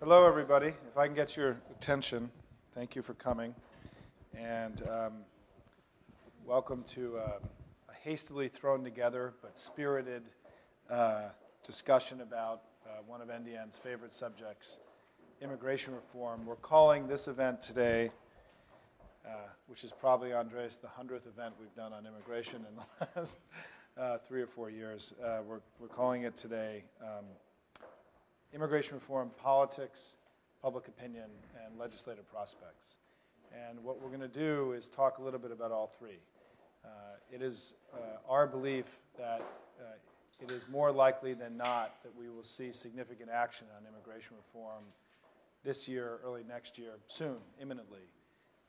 Hello, everybody. If I can get your attention, thank you for coming. And welcome to a hastily thrown together but spirited discussion about one of NDN's favorite subjects, immigration reform. We're calling this event today, which is probably, Andres, the 100th event we've done on immigration in the last 3 or 4 years. We're calling it today Immigration Reform, Politics, Public Opinion, and Legislative Prospects. And what we're going to do is talk a little bit about all three. It is our belief that it is more likely than not that we will see significant action on immigration reform this year, early next year, soon, imminently.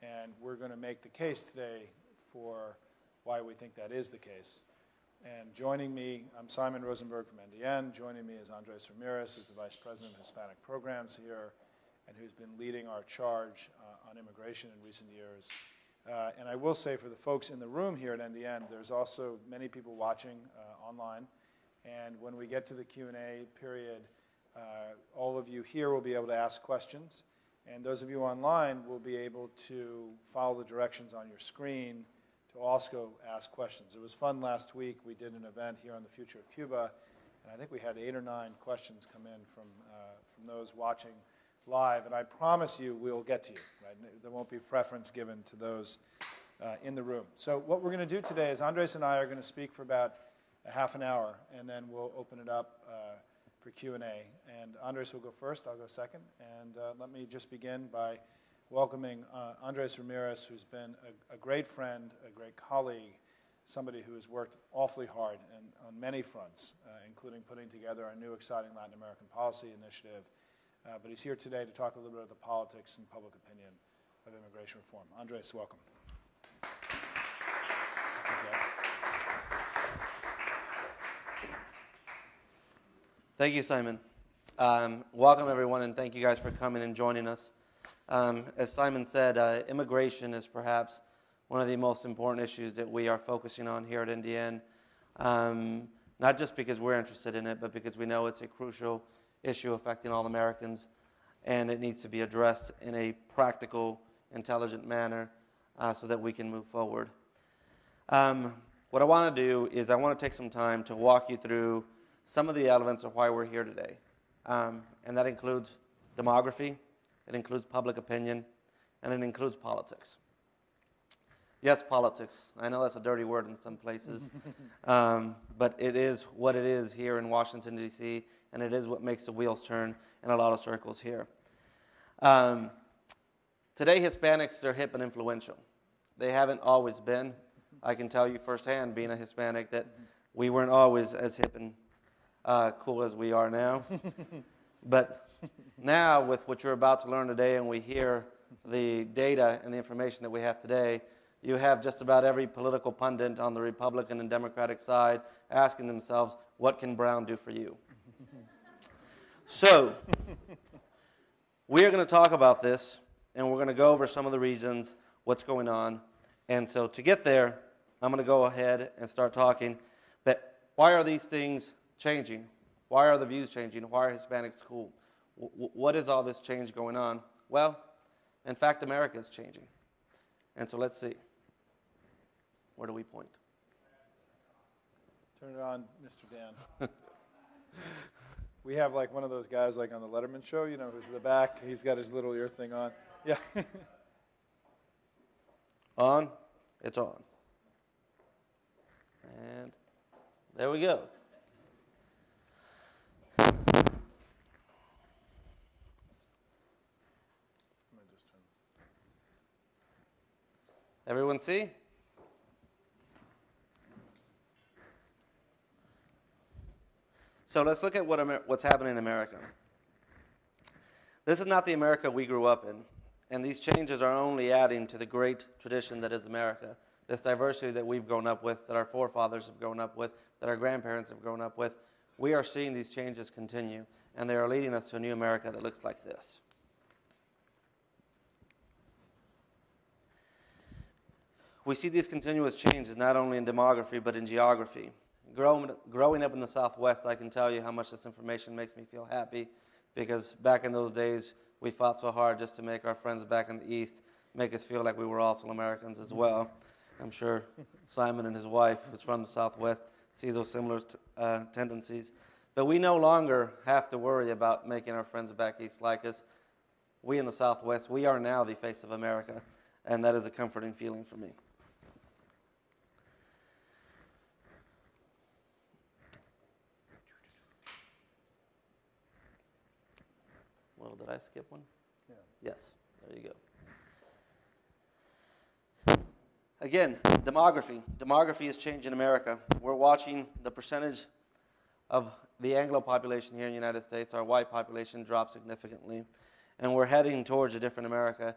And we're going to make the case today for why we think that is the case. And joining me, I'm Simon Rosenberg from NDN. Joining me is Andres Ramirez, who's the Vice President of Hispanic Programs here, and who's been leading our charge on immigration in recent years. And I will say for the folks in the room here at NDN, there's also many people watching online. And when we get to the Q&A period, all of you here will be able to ask questions. And those of you online will be able to follow the directions on your screen to also ask questions. It was fun last week. We did an event here on the future of Cuba, and I think we had 8 or 9 questions come in from those watching live. And I promise you we'll get to you. Right? There won't be preference given to those in the room. So what we're going to do today is Andres and I are going to speak for about a half an hour, and then we'll open it up for Q&A. And Andres will go first. I'll go second. And let me just begin by welcoming Andres Ramirez, who's been a great friend, a great colleague, somebody who has worked awfully hard and on many fronts, including putting together our new exciting Latin American policy initiative. But he's here today to talk a little bit about the politics and public opinion of immigration reform. Andres, welcome. Thank you, Simon. Welcome, everyone, and thank you guys for coming and joining us. As Simon said, immigration is perhaps one of the most important issues that we are focusing on here at NDN, not just because we're interested in it, but because we know it's a crucial issue affecting all Americans, and it needs to be addressed in a practical, intelligent manner so that we can move forward. What I want to do is I want to take some time to walk you through some of the elements of why we're here today, and that includes demography, it includes public opinion, and it includes politics. Yes, politics. I know that's a dirty word in some places, but it is what it is here in Washington, D.C., and it is what makes the wheels turn in a lot of circles here. Today, Hispanics are hip and influential. They haven't always been. I can tell you firsthand, being a Hispanic, that we weren't always as hip and cool as we are now. But now, with what you're about to learn today, and we hear the data and the information that we have today, you have just about every political pundit on the Republican and Democratic side asking themselves, what can Brown do for you? So, we are going to talk about this, and we're going to go over some of the reasons, what's going on. And so to get there, I'm going to go ahead and start talking. But why are these things changing? Why are the views changing? Why are Hispanics cool? What is all this change going on? Well, in fact, America is changing. And so let's see. Where do we point? Turn it on, Mr. Dan. We have like one of those guys like on the Letterman show, you know, who's in the back. He's got his little ear thing on. Yeah. On? It's on. And there we go. Everyone see? So let's look at what's happening in America. This is not the America we grew up in, and these changes are only adding to the great tradition that is America, this diversity that we've grown up with, that our forefathers have grown up with, that our grandparents have grown up with. We are seeing these changes continue, and they are leading us to a new America that looks like this. We see these continuous changes not only in demography, but in geography. Growing up in the Southwest, I can tell you how much this information makes me feel happy because back in those days, we fought so hard just to make our friends back in the East make us feel like we were also Americans as well. I'm sure Simon and his wife, who's from the Southwest, see those similar tendencies. But we no longer have to worry about making our friends back East like us. We in the Southwest, we are now the face of America, and that is a comforting feeling for me. Well, did I skip one? Yeah. Yes, there you go. Again, demography. Demography is changing America. We're watching the percentage of the Anglo population here in the United States, our white population, drop significantly. And we're heading towards a different America.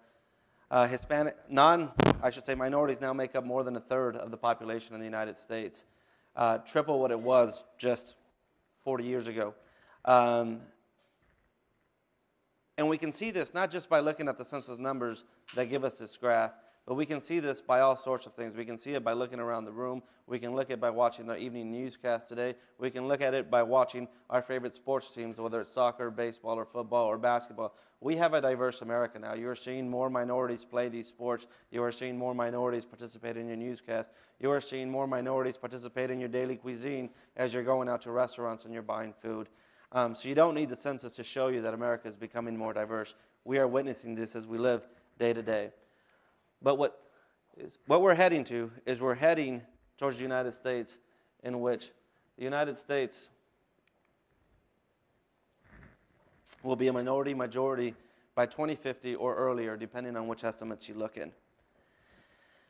Minorities now make up more than a third of the population in the United States. Triple what it was just 40 years ago. And we can see this not just by looking at the census numbers that give us this graph, but we can see this by all sorts of things. We can see it by looking around the room. We can look at it by watching the evening newscast today. We can look at it by watching our favorite sports teams, whether it's soccer, baseball, or football, or basketball. We have a diverse America now. You are seeing more minorities play these sports. You are seeing more minorities participate in your newscast. You are seeing more minorities participate in your daily cuisine as you're going out to restaurants and you're buying food. So you don't need the census to show you that America is becoming more diverse. We are witnessing this as we live day to day. But what we're heading to is we're heading towards the United States, in which the United States will be a minority majority by 2050 or earlier, depending on which estimates you look in.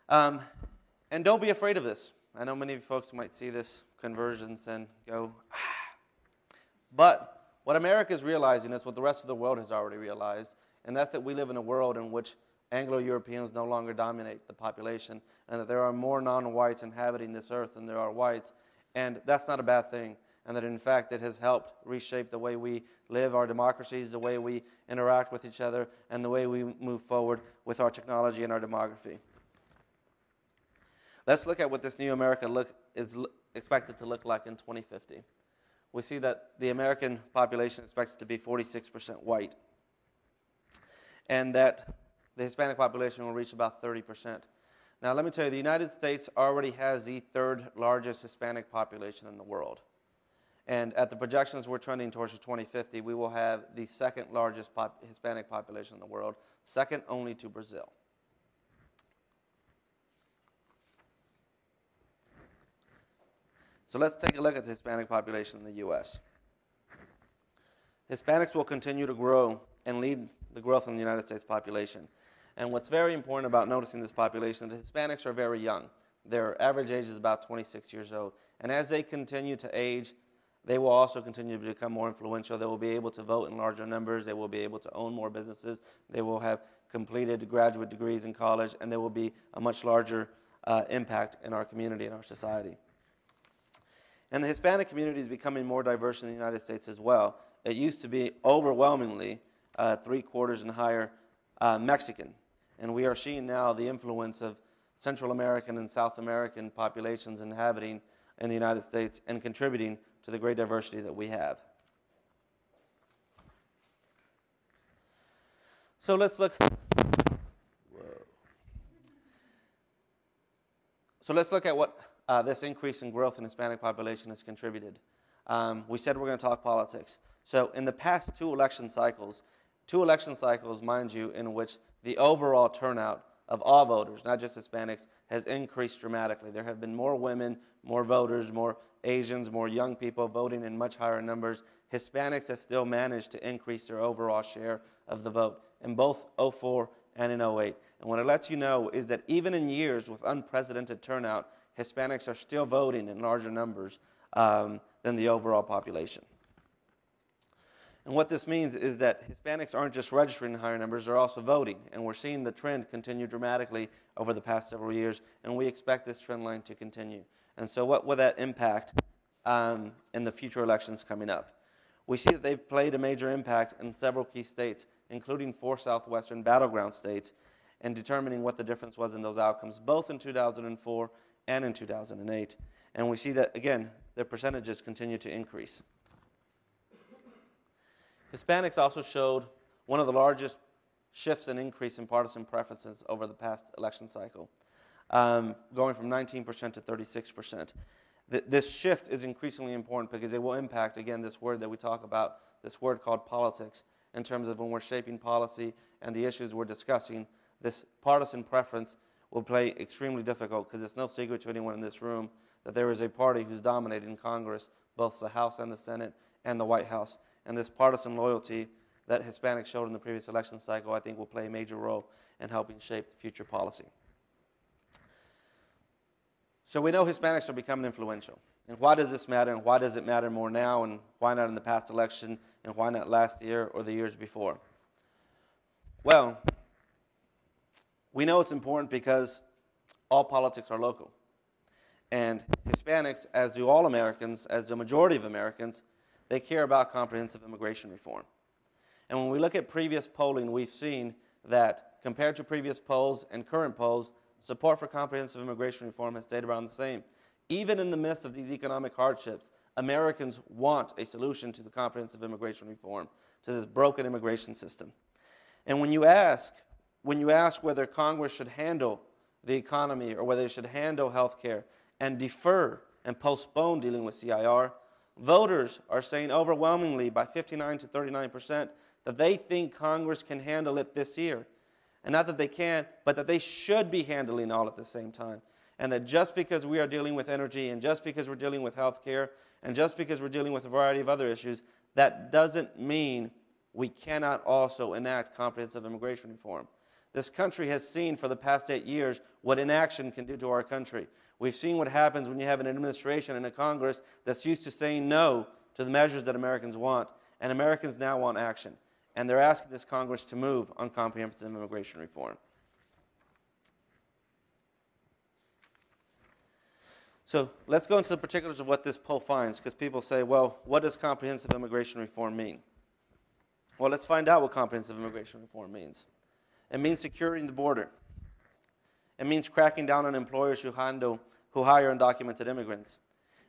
And don't be afraid of this. I know many of you folks might see this conversions and go, ah. But what America is realizing is what the rest of the world has already realized, and that's that we live in a world in which Anglo-Europeans no longer dominate the population, and that there are more non-whites inhabiting this earth than there are whites, and that's not a bad thing, and that in fact it has helped reshape the way we live our democracies, the way we interact with each other, and the way we move forward with our technology and our demography. Let's look at what this new America is expected to look like in 2050. We see that the American population is expected to be 46% white, and that the Hispanic population will reach about 30%. Now, let me tell you, the United States already has the third largest Hispanic population in the world. And at the projections we're trending towards 2050, we will have the second largest Hispanic population in the world, second only to Brazil. So let's take a look at the Hispanic population in the U.S. Hispanics will continue to grow and lead the growth in the United States population. And what's very important about noticing this population is that Hispanics are very young. Their average age is about 26 years old. And as they continue to age, they will also continue to become more influential. They will be able to vote in larger numbers. They will be able to own more businesses. They will have completed graduate degrees in college, and there will be a much larger impact in our community and our society. And the Hispanic community is becoming more diverse in the United States as well. It used to be overwhelmingly 3/4 and higher Mexican. And we are seeing now the influence of Central American and South American populations inhabiting in the United States and contributing to the great diversity that we have. So let's look. So let's look at what this increase in growth in Hispanic population has contributed. We said we're going to talk politics. So in the past two election cycles, mind you, in which the overall turnout of all voters, not just Hispanics, has increased dramatically. There have been more women, more voters, more Asians, more young people voting in much higher numbers. Hispanics have still managed to increase their overall share of the vote in both 2004 and in 2008. And what it lets you know is that even in years with unprecedented turnout, Hispanics are still voting in larger numbers than the overall population. And what this means is that Hispanics aren't just registering in higher numbers, they're also voting. And we're seeing the trend continue dramatically over the past several years, and we expect this trend line to continue. And so what will that impact in the future elections coming up? We see that they've played a major impact in several key states, including 4 southwestern battleground states, in determining what the difference was in those outcomes, both in 2004 and in 2008. And we see that, again, their percentages continue to increase. Hispanics also showed one of the largest shifts and increase in partisan preferences over the past election cycle, going from 19% to 36%. This shift is increasingly important because it will impact, again, this word that we talk about, this word called politics, in terms of when we're shaping policy and the issues we're discussing. This partisan preference will play extremely difficult because it's no secret to anyone in this room that there is a party who's dominating Congress, both the House and the Senate and the White House. And this partisan loyalty that Hispanics showed in the previous election cycle, I think, will play a major role in helping shape future policy. So we know Hispanics are becoming influential. And why does this matter, and why does it matter more now, and why not in the past election, and why not last year or the years before? Well, we know it's important because all politics are local. And Hispanics, as do all Americans, as the majority of Americans, they care about comprehensive immigration reform. And when we look at previous polling, we've seen that compared to previous polls and current polls, support for comprehensive immigration reform has stayed around the same. Even in the midst of these economic hardships, Americans want a solution to the comprehensive immigration reform, to this broken immigration system. And when you ask whether Congress should handle the economy or whether it should handle health care and defer and postpone dealing with CIR, voters are saying overwhelmingly by 59 to 39% that they think Congress can handle it this year. And not that they can, but that they should be handling all at the same time. And that just because we are dealing with energy, and just because we're dealing with health care, and just because we're dealing with a variety of other issues, that doesn't mean we cannot also enact comprehensive immigration reform. This country has seen for the past 8 years what inaction can do to our country. We've seen what happens when you have an administration and a Congress that's used to saying no to the measures that Americans want. And Americans now want action. And they're asking this Congress to move on comprehensive immigration reform. So let's go into the particulars of what this poll finds, because people say, well, what does comprehensive immigration reform mean? Well, let's find out what comprehensive immigration reform means. It means securing the border. It means cracking down on employers who hire undocumented immigrants.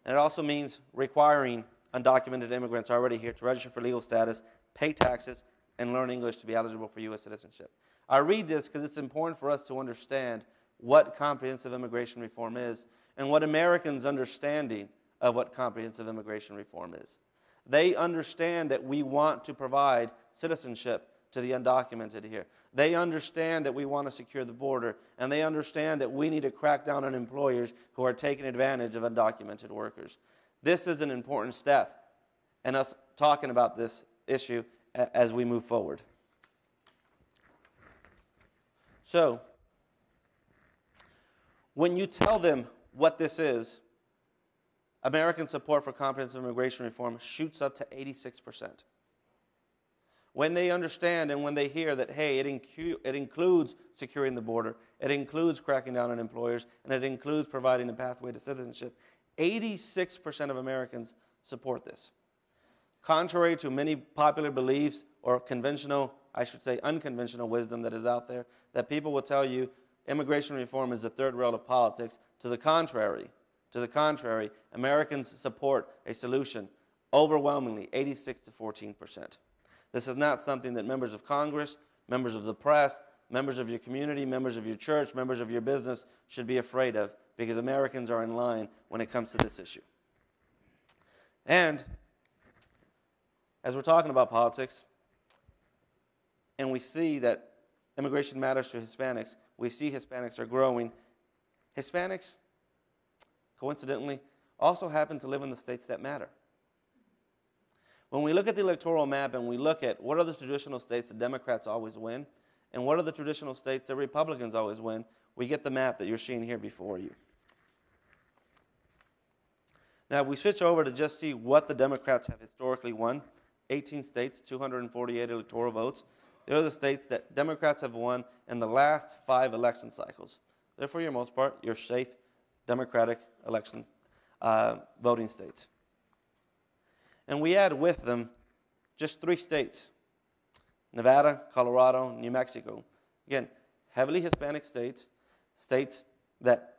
And it also means requiring undocumented immigrants already here to register for legal status, pay taxes, and learn English to be eligible for U.S. citizenship. I read this because it's important for us to understand what comprehensive immigration reform is and what Americans' understanding of what comprehensive immigration reform is. They understand that we want to provide citizenship to the undocumented here. They understand that we want to secure the border, and they understand that we need to crack down on employers who are taking advantage of undocumented workers. This is an important step in us talking about this issue as we move forward. So, when you tell them what this is, American support for comprehensive immigration reform shoots up to 86%. When they understand and when they hear that, hey, it includes securing the border, it includes cracking down on employers, and it includes providing a pathway to citizenship, 86% of Americans support this. Contrary to many popular beliefs or conventional, I should say unconventional wisdom that is out there, that people will tell you immigration reform is the third rail of politics. To the contrary, Americans support a solution overwhelmingly, 86 to 14%. This is not something that members of Congress, members of the press, members of your community, members of your church, members of your business should be afraid of, because Americans are in line when it comes to this issue. And as we're talking about politics, and we see that immigration matters to Hispanics, we see Hispanics are growing. Hispanics, coincidentally, also happen to live in the states that matter. When we look at the electoral map and we look at what are the traditional states that Democrats always win, and what are the traditional states that Republicans always win, we get the map that you're seeing here before you. Now, if we switch over to just see what the Democrats have historically won, 18 states, 248 electoral votes. They're the states that Democrats have won in the last 5 election cycles. They're, for the most part, your safe Democratic election voting states. And we add with them just 3 states, Nevada, Colorado, New Mexico. Again, heavily Hispanic states, states that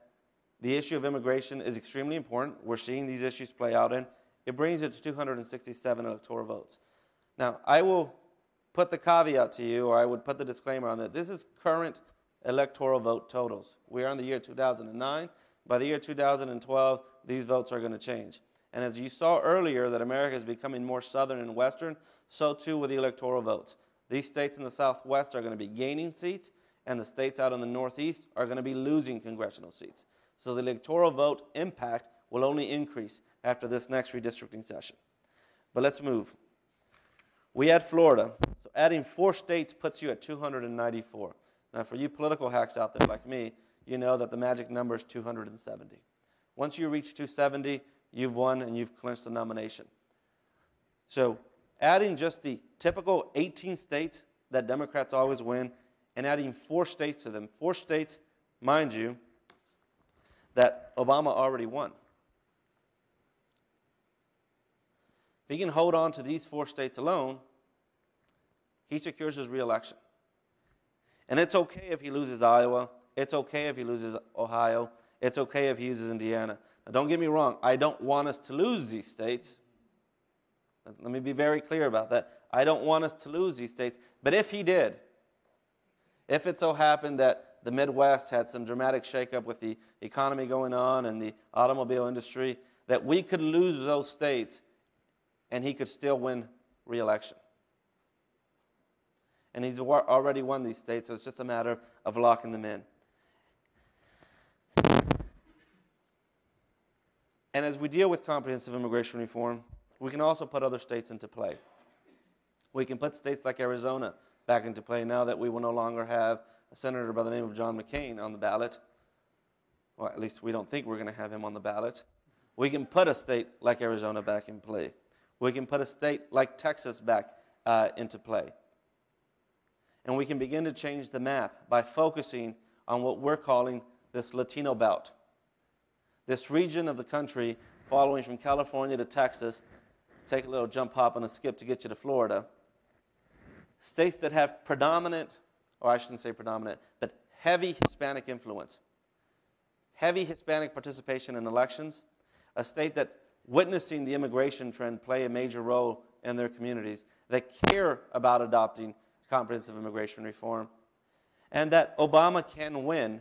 the issue of immigration is extremely important. We're seeing these issues play out in. It brings it to 267 electoral votes. Now, I will put the caveat to you, or I would put the disclaimer on that. This is current electoral vote totals. We are in the year 2009. By the year 2012, these votes are going to change. And as you saw earlier that America is becoming more southern and western, so too with the electoral votes. These states in the southwest are going to be gaining seats, and the states out in the northeast are going to be losing congressional seats. So the electoral vote impact will only increase after this next redistricting session. But let's move. We add Florida. So adding 4 states puts you at 294. Now for you political hacks out there like me, you know that the magic number is 270. Once you reach 270, you've won and you've clinched the nomination. So adding just the typical 18 states that Democrats always win and adding 4 states to them, 4 states, mind you, that Obama already won. If he can hold on to these 4 states alone, he secures his reelection. And it's okay if he loses Iowa. It's okay if he loses Ohio. It's okay if he loses Indiana. Now, don't get me wrong. I don't want us to lose these states. Let me be very clear about that. I don't want us to lose these states. But if he did, if it so happened that the Midwest had some dramatic shakeup with the economy going on and the automobile industry, that we could lose those states and he could still win re-election. And he's already won these states, so it's just a matter of locking them in. And as we deal with comprehensive immigration reform, we can also put other states into play. We can put states like Arizona back into play now that we will no longer have a senator by the name of John McCain on the ballot. Well, at least we don't think we're going to have him on the ballot. We can put a state like Arizona back in play. We can put a state like Texas back into play. And we can begin to change the map by focusing on what we're calling this Latino belt. This region of the country following from California to Texas, take a little jump, hop, and a skip to get you to Florida. States that have predominant, or I shouldn't say predominant, but heavy Hispanic influence. Heavy Hispanic participation in elections. A state that's witnessing the immigration trend play a major role in their communities. That care about adopting comprehensive immigration reform, and that Obama can win.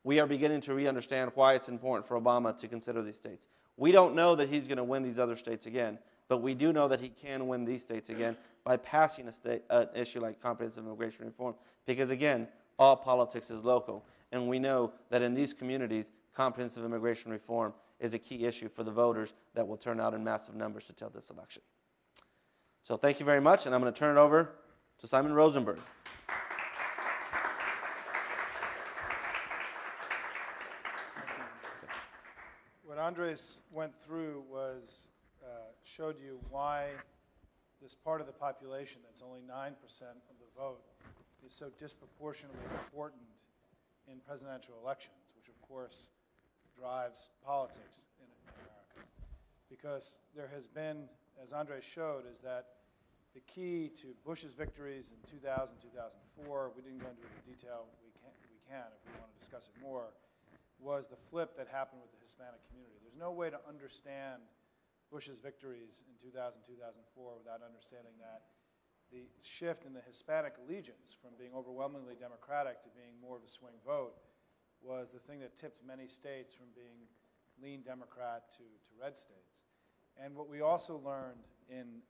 We are beginning to re-understand why it's important for Obama to consider these states. We don't know that he's going to win these other states again, but we do know that he can win these states again by passing an issue like comprehensive immigration reform, because again, all politics is local, and we know that in these communities, comprehensive immigration reform is a key issue for the voters that will turn out in massive numbers to tell this election. So thank you very much, and I'm going to turn it over to Simon Rosenberg. What Andres went through was showed you why this part of the population that's only 9% of the vote is so disproportionately important in presidential elections, which of course drives politics in America. Because there has been, as Andres showed, is that the key to Bush's victories in 2000, 2004, we didn't go into the detail, we can if we want to discuss it more, was the flip that happened with the Hispanic community. There's no way to understand Bush's victories in 2000, 2004 without understanding that the shift in the Hispanic allegiance from being overwhelmingly Democratic to being more of a swing vote was the thing that tipped many states from being lean Democrat to red states. And what we also learned in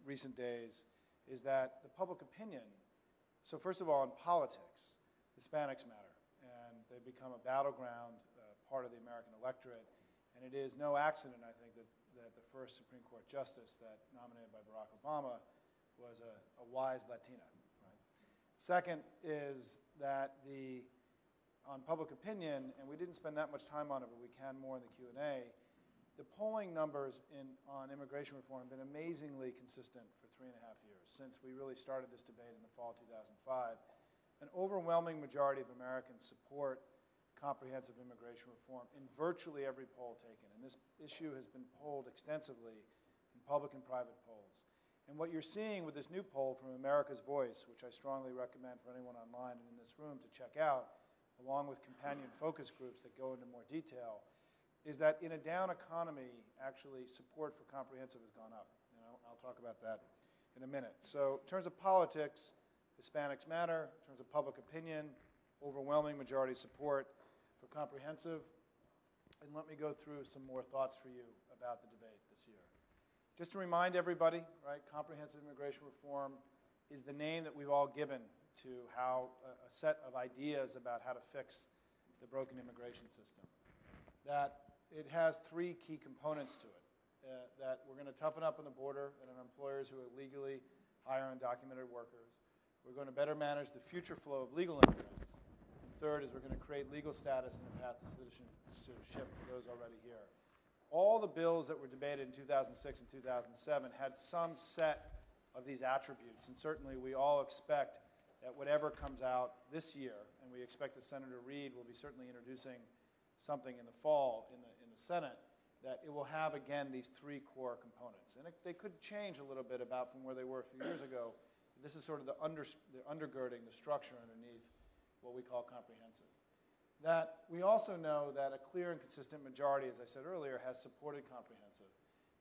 recent days is that the public opinion, so first of all in politics, Hispanics matter, and they become a battleground part of the American electorate, and it is no accident, I think, that the first Supreme Court justice that nominated by Barack Obama was a wise Latina. Right? Second is that on public opinion, and we didn't spend that much time on it, but we can more in the Q&A, the polling numbers on immigration reform have been amazingly consistent for 3.5 years, since we really started this debate in the fall of 2005. An overwhelming majority of Americans support comprehensive immigration reform in virtually every poll taken. And this issue has been polled extensively in public and private polls. And what you're seeing with this new poll from America's Voice, which I strongly recommend for anyone online and in this room to check out, along with companion focus groups that go into more detail, is that in a down economy, actually support for comprehensive has gone up. I'll talk about that in a minute. So in terms of politics, Hispanics matter. In terms of public opinion, overwhelming majority support for comprehensive. And let me go through some more thoughts for you about the debate this year. Just to remind everybody, right, comprehensive immigration reform is the name that we've all given to how a set of ideas about how to fix the broken immigration system. That it has three key components to it. That we're going to toughen up on the border and on employers who illegally hire undocumented workers. We're going to better manage the future flow of legal immigrants. And third is we're going to create legal status and a path to citizenship for those already here. All the bills that were debated in 2006 and 2007 had some set of these attributes, and certainly we all expect that whatever comes out this year, and we expect that Senator Reid will be certainly introducing something in the fall in the Senate, that it will have, again, these three core components. And they could change a little bit about from where they were a few years ago. This is sort of the undergirding, the structure underneath what we call comprehensive. That we also know that a clear and consistent majority, as I said earlier, has supported comprehensive.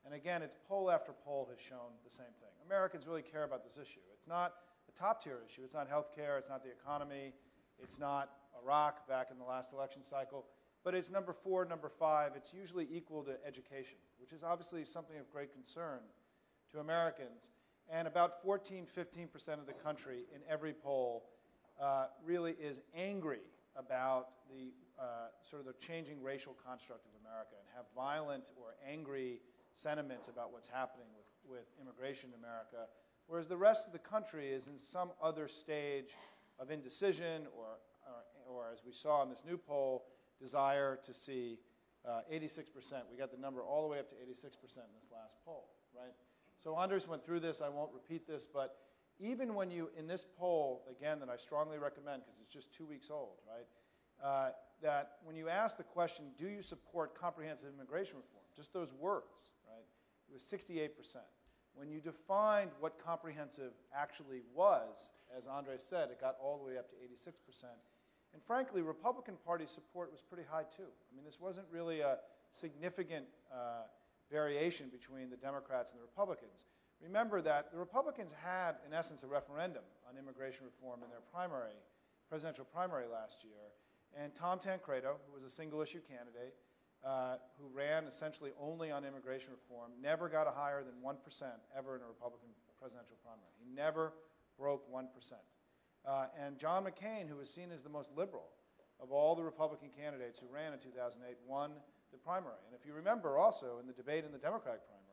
And again, it's poll after poll has shown the same thing. Americans really care about this issue. It's not a top-tier issue. It's not health care. It's not the economy. It's not Iraq back in the last election cycle. But it's number 4, number 5. It's usually equal to education, which is obviously something of great concern to Americans. And about 14, 15% of the country in every poll really is angry about the sort of the changing racial construct of America and have violent or angry sentiments about what's happening with immigration in America, whereas the rest of the country is in some other stage of indecision or as we saw in this new poll, desire to see 86%. We got the number all the way up to 86% in this last poll, right? So Andres went through this. I won't repeat this, but even when you, in this poll, again, that I strongly recommend because it's just 2 weeks old, right, that when you ask the question, do you support comprehensive immigration reform, just those words, right, it was 68%. When you defined what comprehensive actually was, as Andres said, it got all the way up to 86%. And frankly, Republican Party support was pretty high too. I mean, this wasn't really a significant variation between the Democrats and the Republicans. Remember that the Republicans had, in essence, a referendum on immigration reform in their presidential primary last year. And Tom Tancredo, who was a single-issue candidate, who ran essentially only on immigration reform, never got a higher than 1% ever in a Republican presidential primary. He never broke 1%. And John McCain, who was seen as the most liberal of all the Republican candidates who ran in 2008, won the primary. And if you remember also in the debate in the Democratic primary,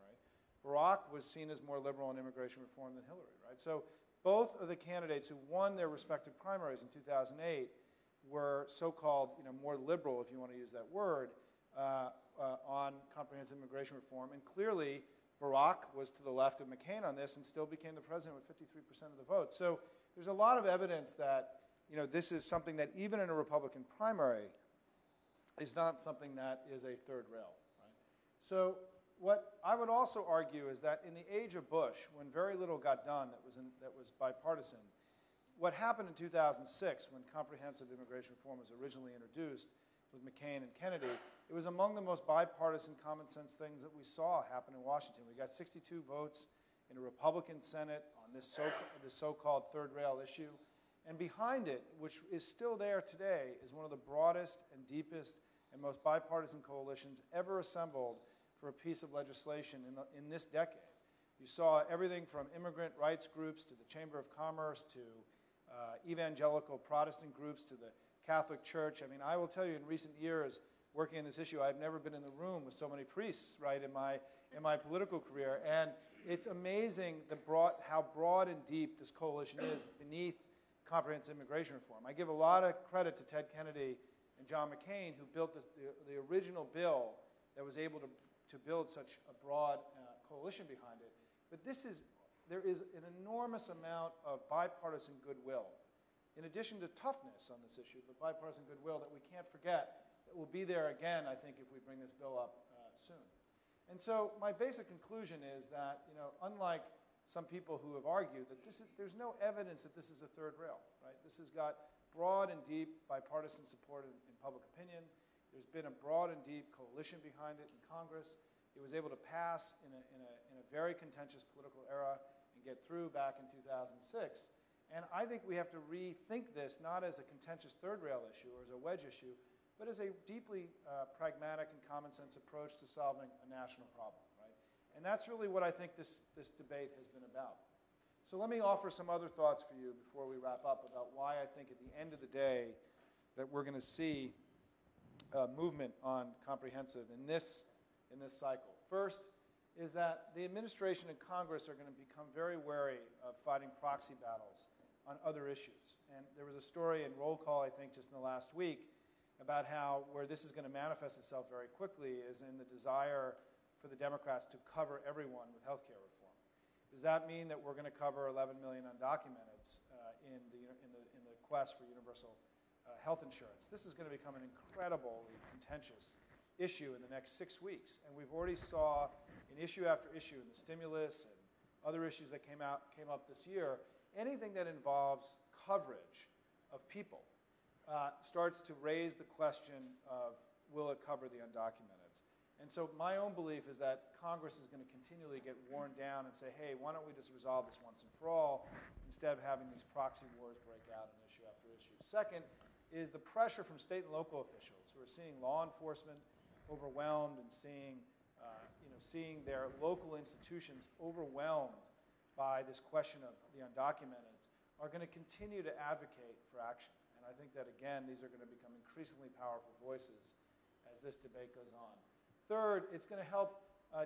Barack was seen as more liberal on immigration reform than Hillary, right? So both of the candidates who won their respective primaries in 2008 were so-called, more liberal, if you want to use that word, on comprehensive immigration reform. And clearly, Barack was to the left of McCain on this and still became the president with 53% of the vote. So there's a lot of evidence that this is something that even in a Republican primary is not something that is a third rail. Right? So what I would also argue is that in the age of Bush, when very little got done that was bipartisan, what happened in 2006 when comprehensive immigration reform was originally introduced with McCain and Kennedy, it was among the most bipartisan common sense things that we saw happen in Washington. We got 62 votes in a Republican Senate on this so-called third rail issue. And behind it, which is still there today, is one of the broadest and deepest and most bipartisan coalitions ever assembled for a piece of legislation in this decade. You saw everything from immigrant rights groups to the Chamber of Commerce to evangelical Protestant groups to the Catholic Church. I mean, I will tell you, in recent years, working on this issue, I've never been in the room with so many priests, right, in my political career. And it's amazing how broad and deep this coalition is beneath comprehensive immigration reform. I give a lot of credit to Ted Kennedy and John McCain, who built the original bill that was able to build such a broad coalition behind it. But there is an enormous amount of bipartisan goodwill, in addition to toughness on this issue, but bipartisan goodwill that we can't forget that will be there again, I think, if we bring this bill up soon. And so my basic conclusion is that, unlike some people who have argued that there's no evidence that this is a third rail, right? This has got broad and deep bipartisan support in public opinion. There's been a broad and deep coalition behind it in Congress. It was able to pass in a very contentious political era and get through back in 2006. And I think we have to rethink this not as a contentious third rail issue or as a wedge issue, but as a deeply pragmatic and common sense approach to solving a national problem, right? And that's really what I think this debate has been about. So let me offer some other thoughts for you before we wrap up about why I think at the end of the day that we're going to see movement on comprehensive in this cycle. First is that the administration and Congress are going to become very wary of fighting proxy battles on other issues. And there was a story in Roll Call, I think, just in the last week about how where this is going to manifest itself very quickly is in the desire for the Democrats to cover everyone with health care reform. Does that mean that we're going to cover 11 million undocumenteds in the quest for universal health insurance? This is going to become an incredibly contentious issue in the next 6 weeks. And we've already saw in issue after issue in the stimulus and other issues that came up this year, anything that involves coverage of people starts to raise the question of will it cover the undocumented? And so my own belief is that Congress is going to continually get worn down and say, hey, why don't we just resolve this once and for all instead of having these proxy wars break out on issue after issue. Second is the pressure from state and local officials who are seeing law enforcement overwhelmed and seeing their local institutions overwhelmed by this question of the undocumented are going to continue to advocate for action. And I think that, again, these are going to become increasingly powerful voices as this debate goes on. Third, it's going to help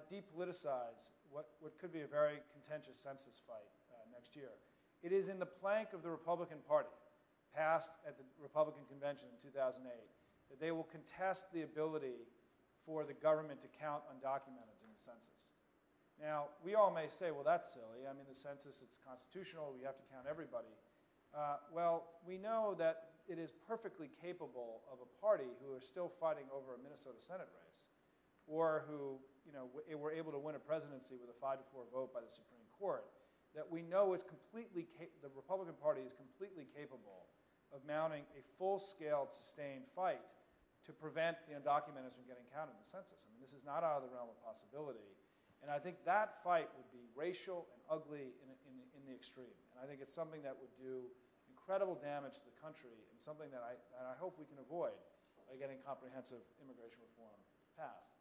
depoliticize what could be a very contentious census fight next year. It is in the plank of the Republican Party, passed at the Republican Convention in 2008, that they will contest the ability for the government to count undocumented in the census. Now, we all may say, well, that's silly. I mean, the census, it's constitutional. We have to count everybody. Well, we know that it is perfectly capable of a party who is still fighting over a Minnesota Senate race, or who were able to win a presidency with a 5-4 vote by the Supreme Court, that we know is the Republican Party is completely capable of mounting a full-scale, sustained fight to prevent the undocumented from getting counted in the census. I mean, this is not out of the realm of possibility. And I think that fight would be racial and ugly in the extreme. And I think it's something that would do incredible damage to the country and something that I hope we can avoid by getting comprehensive immigration reform passed.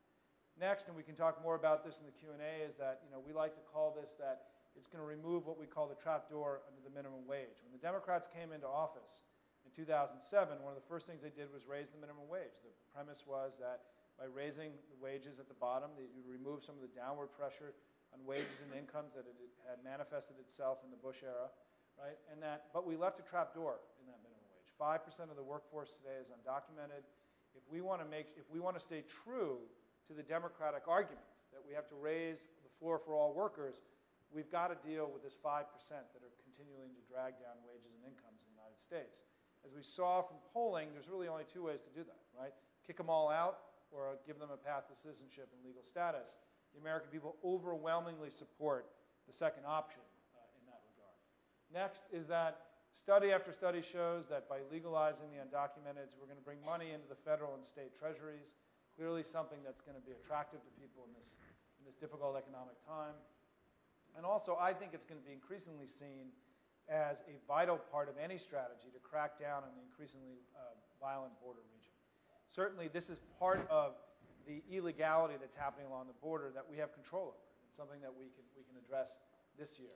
Next, and we can talk more about this in the Q&A, is that we like to call this that it's going to remove what we call the trapdoor under the minimum wage. When the Democrats came into office in 2007, one of the first things they did was raise the minimum wage. The premise was that by raising the wages at the bottom, that you remove some of the downward pressure on wages and incomes that it had manifested itself in the Bush era, right? But we left a trapdoor in that minimum wage. 5% of the workforce today is undocumented. If we want to stay true to the Democratic argument that we have to raise the floor for all workers, we've got to deal with this 5% that are continuing to drag down wages and incomes in the United States. As we saw from polling, there's really only two ways to do that, right? Kick them all out or give them a path to citizenship and legal status. The American people overwhelmingly support the second option in that regard. Next is that study after study shows that by legalizing the undocumented, we're going to bring money into the federal and state treasuries, clearly something that's going to be attractive to people in this difficult economic time. And also, I think it's going to be increasingly seen as a vital part of any strategy to crack down on the increasingly violent border region. Certainly, this is part of the illegality that's happening along the border that we have control over. It's something that we can address this year.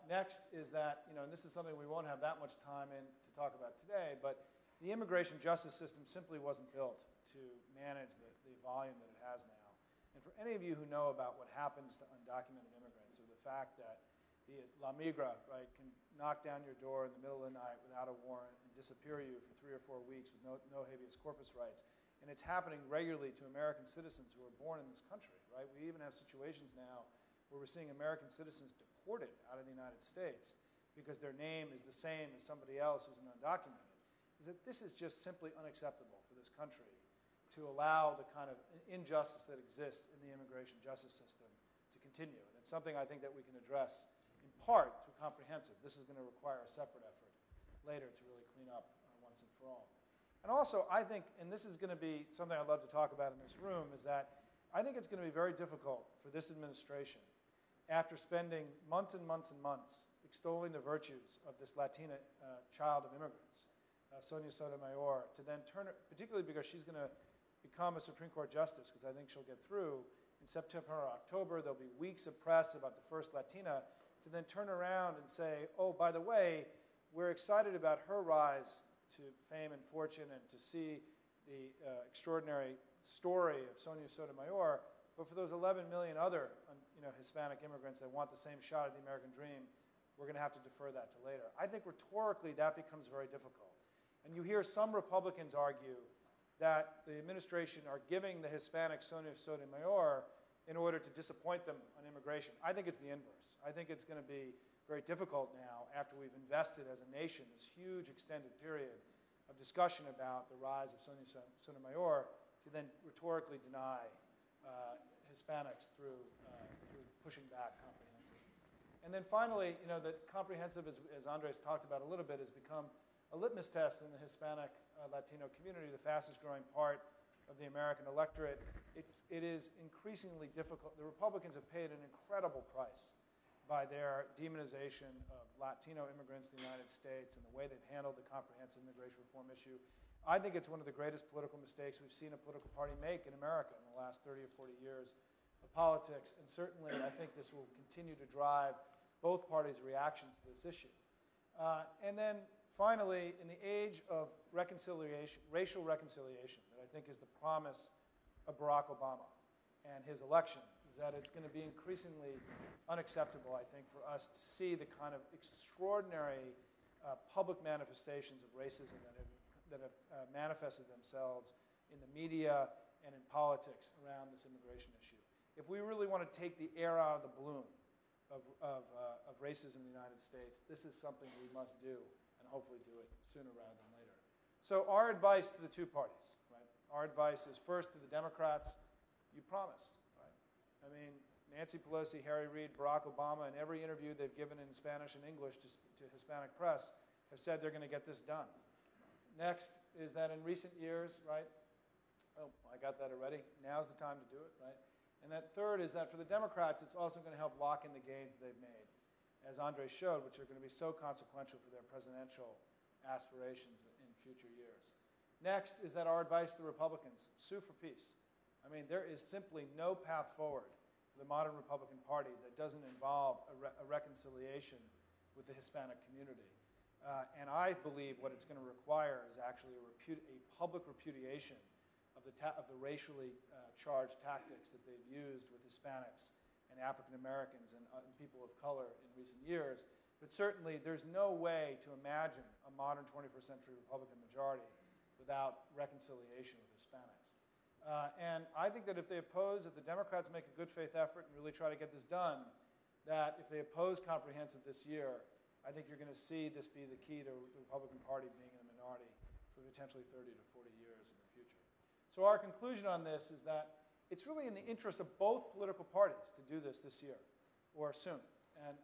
Next is that, and this is something we won't have that much time in to talk about today, but the immigration justice system simply wasn't built to manage the volume that it has now. And for any of you who know about what happens to undocumented immigrants, or the fact that the La Migra, right, can knock down your door in the middle of the night without a warrant and disappear you for 3 or 4 weeks with no habeas corpus rights. And it's happening regularly to American citizens who are born in this country, right? We even have situations now where we're seeing American citizens deported out of the United States because their name is the same as somebody else who's undocumented. Is that this is just simply unacceptable for this country to allow the kind of injustice that exists in the immigration justice system to continue. And it's something I think that we can address in part through comprehensive. This is going to require a separate effort later to really clean up once and for all. And also, I think, and this is going to be something I'd love to talk about in this room, is that I think it's going to be very difficult for this administration, after spending months and months and months extolling the virtues of this Latina child of immigrants, Sonia Sotomayor, to then turn, particularly because she's going to become a Supreme Court justice, because I think she'll get through in September or October. There'll be weeks of press about the first Latina, to then turn around and say, oh, by the way, we're excited about her rise to fame and fortune and to see the extraordinary story of Sonia Sotomayor, but for those 11 million other Hispanic immigrants that want the same shot at the American dream, we're going to have to defer that to later. I think rhetorically that becomes very difficult. And you hear some Republicans argue that the administration are giving the Hispanic Sonia Sotomayor in order to disappoint them on immigration. I think it's the inverse. I think it's going to be very difficult now, after we've invested as a nation this huge extended period of discussion about the rise of Sonia Sotomayor, to then rhetorically deny Hispanics through pushing back comprehensive. And then finally, that comprehensive, as Andres talked about a little bit, has become a litmus test in the Hispanic Latino community, the fastest growing part of the American electorate. It is increasingly difficult. The Republicans have paid an incredible price by their demonization of Latino immigrants in the United States and the way they've handled the comprehensive immigration reform issue. I think it's one of the greatest political mistakes we've seen a political party make in America in the last 30 or 40 years of politics, and certainly I think this will continue to drive both parties' reactions to this issue. And then finally, in the age of reconciliation, racial reconciliation, that I think is the promise of Barack Obama and his election, is that it's going to be increasingly unacceptable, I think, for us to see the kind of extraordinary public manifestations of racism that have manifested themselves in the media and in politics around this immigration issue. If we really want to take the air out of the balloon of racism in the United States, this is something we must do, and hopefully do it sooner rather than later. So our advice to the two parties, right? Our advice is first to the Democrats, you promised, right? I mean, Nancy Pelosi, Harry Reid, Barack Obama, in every interview they've given in Spanish and English to Hispanic press, have said they're going to get this done. Next is that in recent years, right? Oh, I got that already. Now's the time to do it, right? And that third is that for the Democrats, it's also going to help lock in the gains they've made, as Andre showed, which are going to be so consequential for their presidential aspirations in future years. Next is that our advice to the Republicans, sue for peace. I mean, there is simply no path forward for the modern Republican Party that doesn't involve a reconciliation with the Hispanic community. And I believe what it's going to require is actually a public repudiation of the racially charged tactics that they've used with Hispanics and African Americans and people of color in recent years. But certainly there's no way to imagine a modern 21st century Republican majority without reconciliation with Hispanics. And I think that if the Democrats make a good faith effort and really try to get this done, that if they oppose comprehensive this year, I think you're going to see this be the key to the Republican Party being in the minority for potentially 30 to 40 years in the future. So our conclusion on this is that it's really in the interest of both political parties to do this year or soon,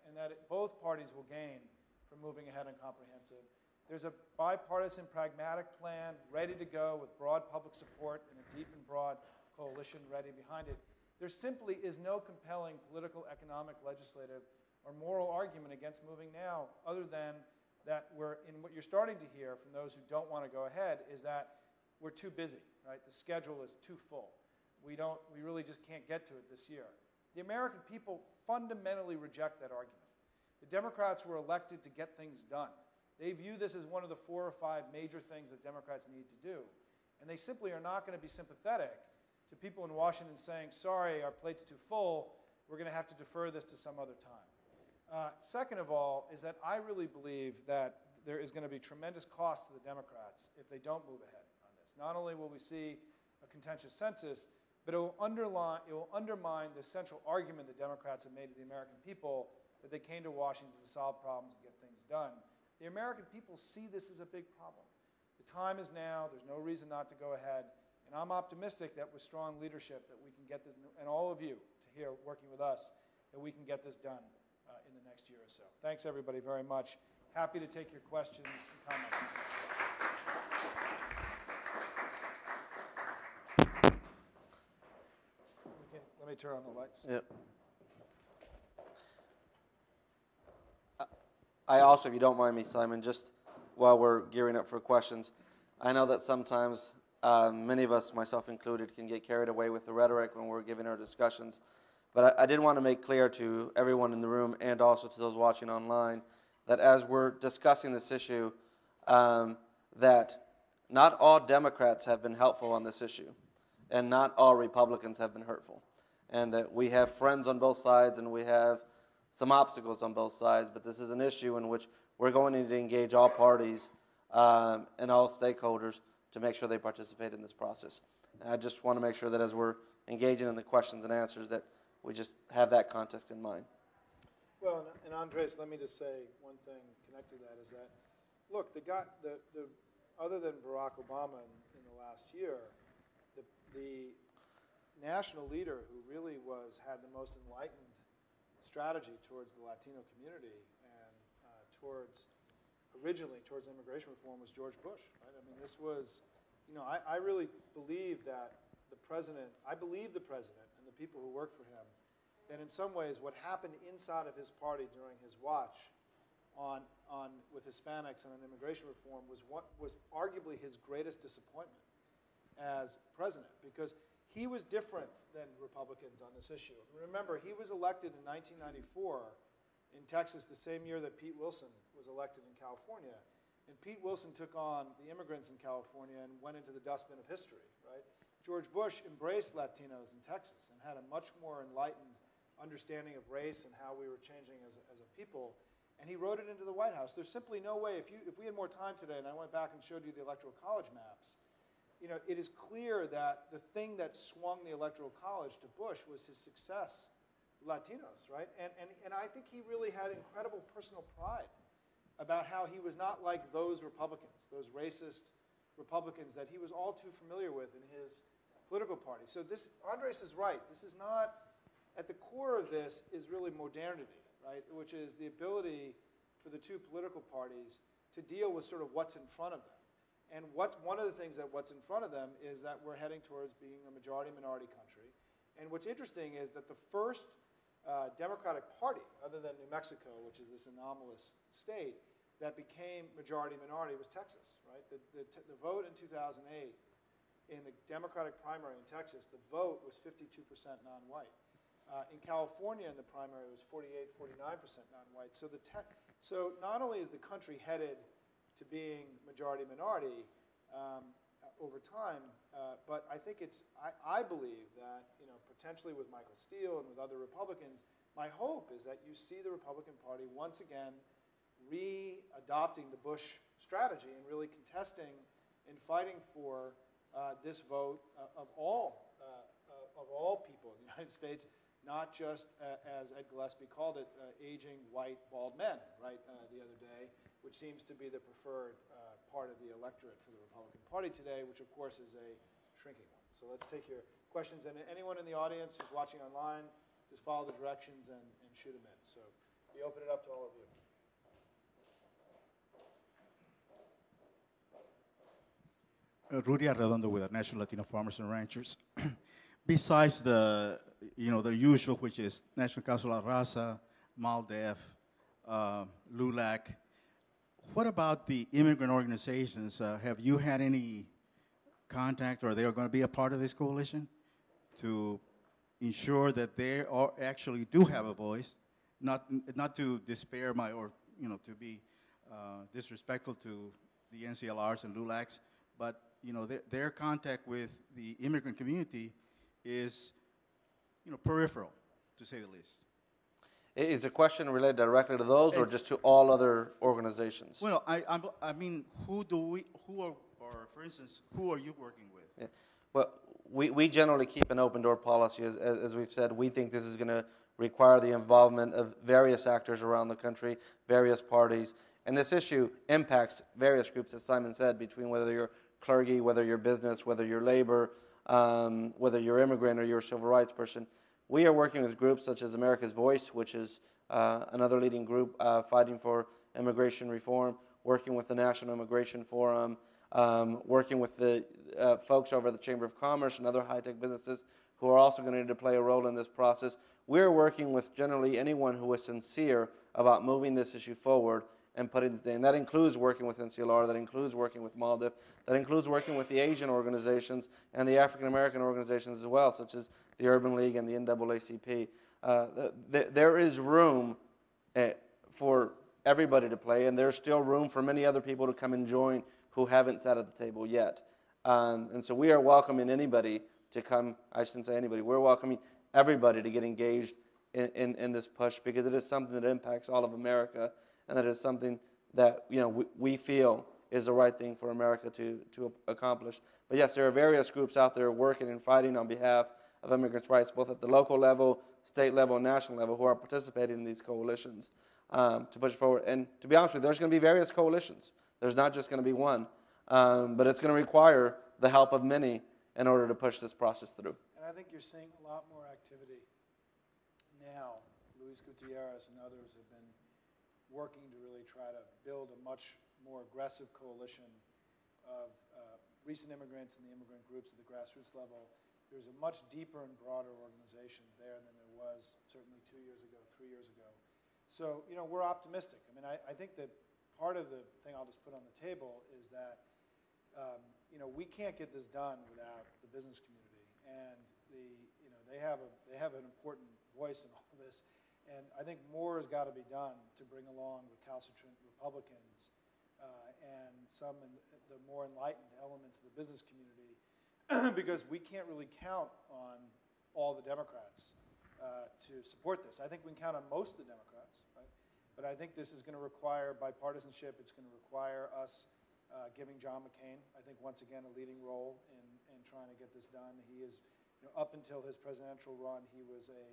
and that both parties will gain from moving ahead on comprehensive. There's a bipartisan, pragmatic plan ready to go with broad public support and a deep and broad coalition ready behind it. There simply is no compelling political, economic, legislative, or moral argument against moving now, other than that what you're starting to hear from those who don't want to go ahead is that we're too busy, right? The schedule is too full. We really just can't get to it this year. The American people fundamentally reject that argument. The Democrats were elected to get things done. They view this as one of the 4 or 5 major things that Democrats need to do. And they simply are not going to be sympathetic to people in Washington saying, sorry, our plate's too full, we're going to have to defer this to some other time. Second of all is that I really believe that there is going to be tremendous cost to the Democrats if they don't move ahead on this. Not only will we see a contentious census, but it will undermine the central argument the Democrats have made to the American people that they came to Washington to solve problems and get things done. The American people see this as a big problem. The time is now. There's no reason not to go ahead. And I'm optimistic that with strong leadership that we can get this, and all of you here working with us, that we can get this done in the next year or so. Thanks, everybody, very much. Happy to take your questions and comments. me turn on the lights. Yep. I also, if you don't mind me, Simon, just while we're gearing up for questions, I know that sometimes many of us, myself included, can get carried away with the rhetoric when we're giving our discussions. But I did want to make clear to everyone in the room and also to those watching online that as we're discussing this issue, that not all Democrats have been helpful on this issue, and not all Republicans have been hurtful, and that we have friends on both sides and we have some obstacles on both sides, but this is an issue in which we're going to need to engage all parties and all stakeholders to make sure they participate in this process. And I just want to make sure that as we're engaging in the questions and answers that we just have that context in mind. Well, and Andres, let me just say one thing connected to that is that, look, other than Barack Obama in the last year, the national leader who really had the most enlightened strategy towards the Latino community and originally towards immigration reform was George Bush, right? I mean, this was, I really believe that I believe the president and the people who work for him, that in some ways what happened inside of his party during his watch with Hispanics and on immigration reform was arguably his greatest disappointment as president, because he was different than Republicans on this issue. Remember, he was elected in 1994 in Texas the same year that Pete Wilson was elected in California. And Pete Wilson took on the immigrants in California and went into the dustbin of history, right? George Bush embraced Latinos in Texas and had a much more enlightened understanding of race and how we were changing as a people. And he wrote it into the White House. There's simply no way, if we had more time today and I went back and showed you the Electoral College maps, it is clear that the thing that swung the Electoral College to Bush was his success with Latinos, right? And I think he really had incredible personal pride about how he was not like those Republicans, those racist Republicans that he was all too familiar with in his political party. So Andres is right. This is not, at the core of this is really modernity, right? Which is the ability for the two political parties to deal with sort of what's in front of them. And one of the things that what's in front of them is that we're heading towards being a majority-minority country. And what's interesting is that the first Democratic Party, other than New Mexico, which is this anomalous state, that became majority-minority was Texas, right? The vote in 2008 in the Democratic primary in Texas, the vote was 52% non-white. In California, in the primary, it was 48, 49% non-white. So not only is the country headed to being majority-minority over time, but I think I believe that, potentially with Michael Steele and with other Republicans, my hope is that you see the Republican Party once again re-adopting the Bush strategy and really contesting and fighting for this vote of all people in the United States, not just, as Ed Gillespie called it, aging white bald men, right, the other day, which seems to be the preferred part of the electorate for the Republican Party today, which of course is a shrinking one. So let's take your questions. And anyone in the audience who's watching online, just follow the directions and shoot them in. So we open it up to all of you. Rudy Arredondo with the National Latino Farmers and Ranchers. Besides the usual, which is National Council La Raza, MALDEF, LULAC, what about the immigrant organizations? Have you had any contact, or they are going to be a part of this coalition to ensure that they actually do have a voice, not to despair to be disrespectful to the NCLRs and LULACs, but their contact with the immigrant community is peripheral, to say the least. Is the question related directly to those, or just to all other organizations? Well, I mean, for instance, who are you working with? Yeah. Well, we generally keep an open door policy. As we've said, we think this is going to require the involvement of various actors around the country, various parties, and this issue impacts various groups, as Simon said, between whether you're clergy, whether you're business, whether you're labor, whether you're immigrant or you're a civil rights person. We are working with groups such as America's Voice, which is another leading group fighting for immigration reform, working with the National Immigration Forum, working with the folks over at the Chamber of Commerce and other high-tech businesses who are also going to need to play a role in this process. We're working with generally anyone who is sincere about moving this issue forward and putting it in. That includes working with NCLR, that includes working with MALDIF, that includes working with the Asian organizations and the African American organizations as well, such as the Urban League and the NAACP. There is room for everybody to play, and there's still room for many other people to come and join who haven't sat at the table yet. And so we are welcoming anybody to come. I shouldn't say anybody. We're welcoming everybody to get engaged in this push, because it is something that impacts all of America, and that is something that we feel is the right thing for America to accomplish. But yes, there are various groups out there working and fighting on behalf of immigrants' rights, both at the local level, state level, and national level, who are participating in these coalitions to push forward. And to be honest with you, there's going to be various coalitions. There's not just going to be one, but it's going to require the help of many in order to push this process through. And I think you're seeing a lot more activity now. Luis Gutierrez and others have been working to really try to build a much more aggressive coalition of recent immigrants and the immigrant groups at the grassroots level. There's a much deeper and broader organization there than there was certainly 2 years ago, 3 years ago. So, we're optimistic. I mean, I think that part of the thing I'll just put on the table is that, we can't get this done without the business community. And they have an important voice in all of this. And I think more has got to be done to bring along recalcitrant Republicans and some the more enlightened elements of the business community, because we can't really count on all the Democrats to support this. I think we can count on most of the Democrats, right? But I think this is going to require bipartisanship. It's going to require us giving John McCain, I think, once again, a leading role in trying to get this done. He is, up until his presidential run, he was a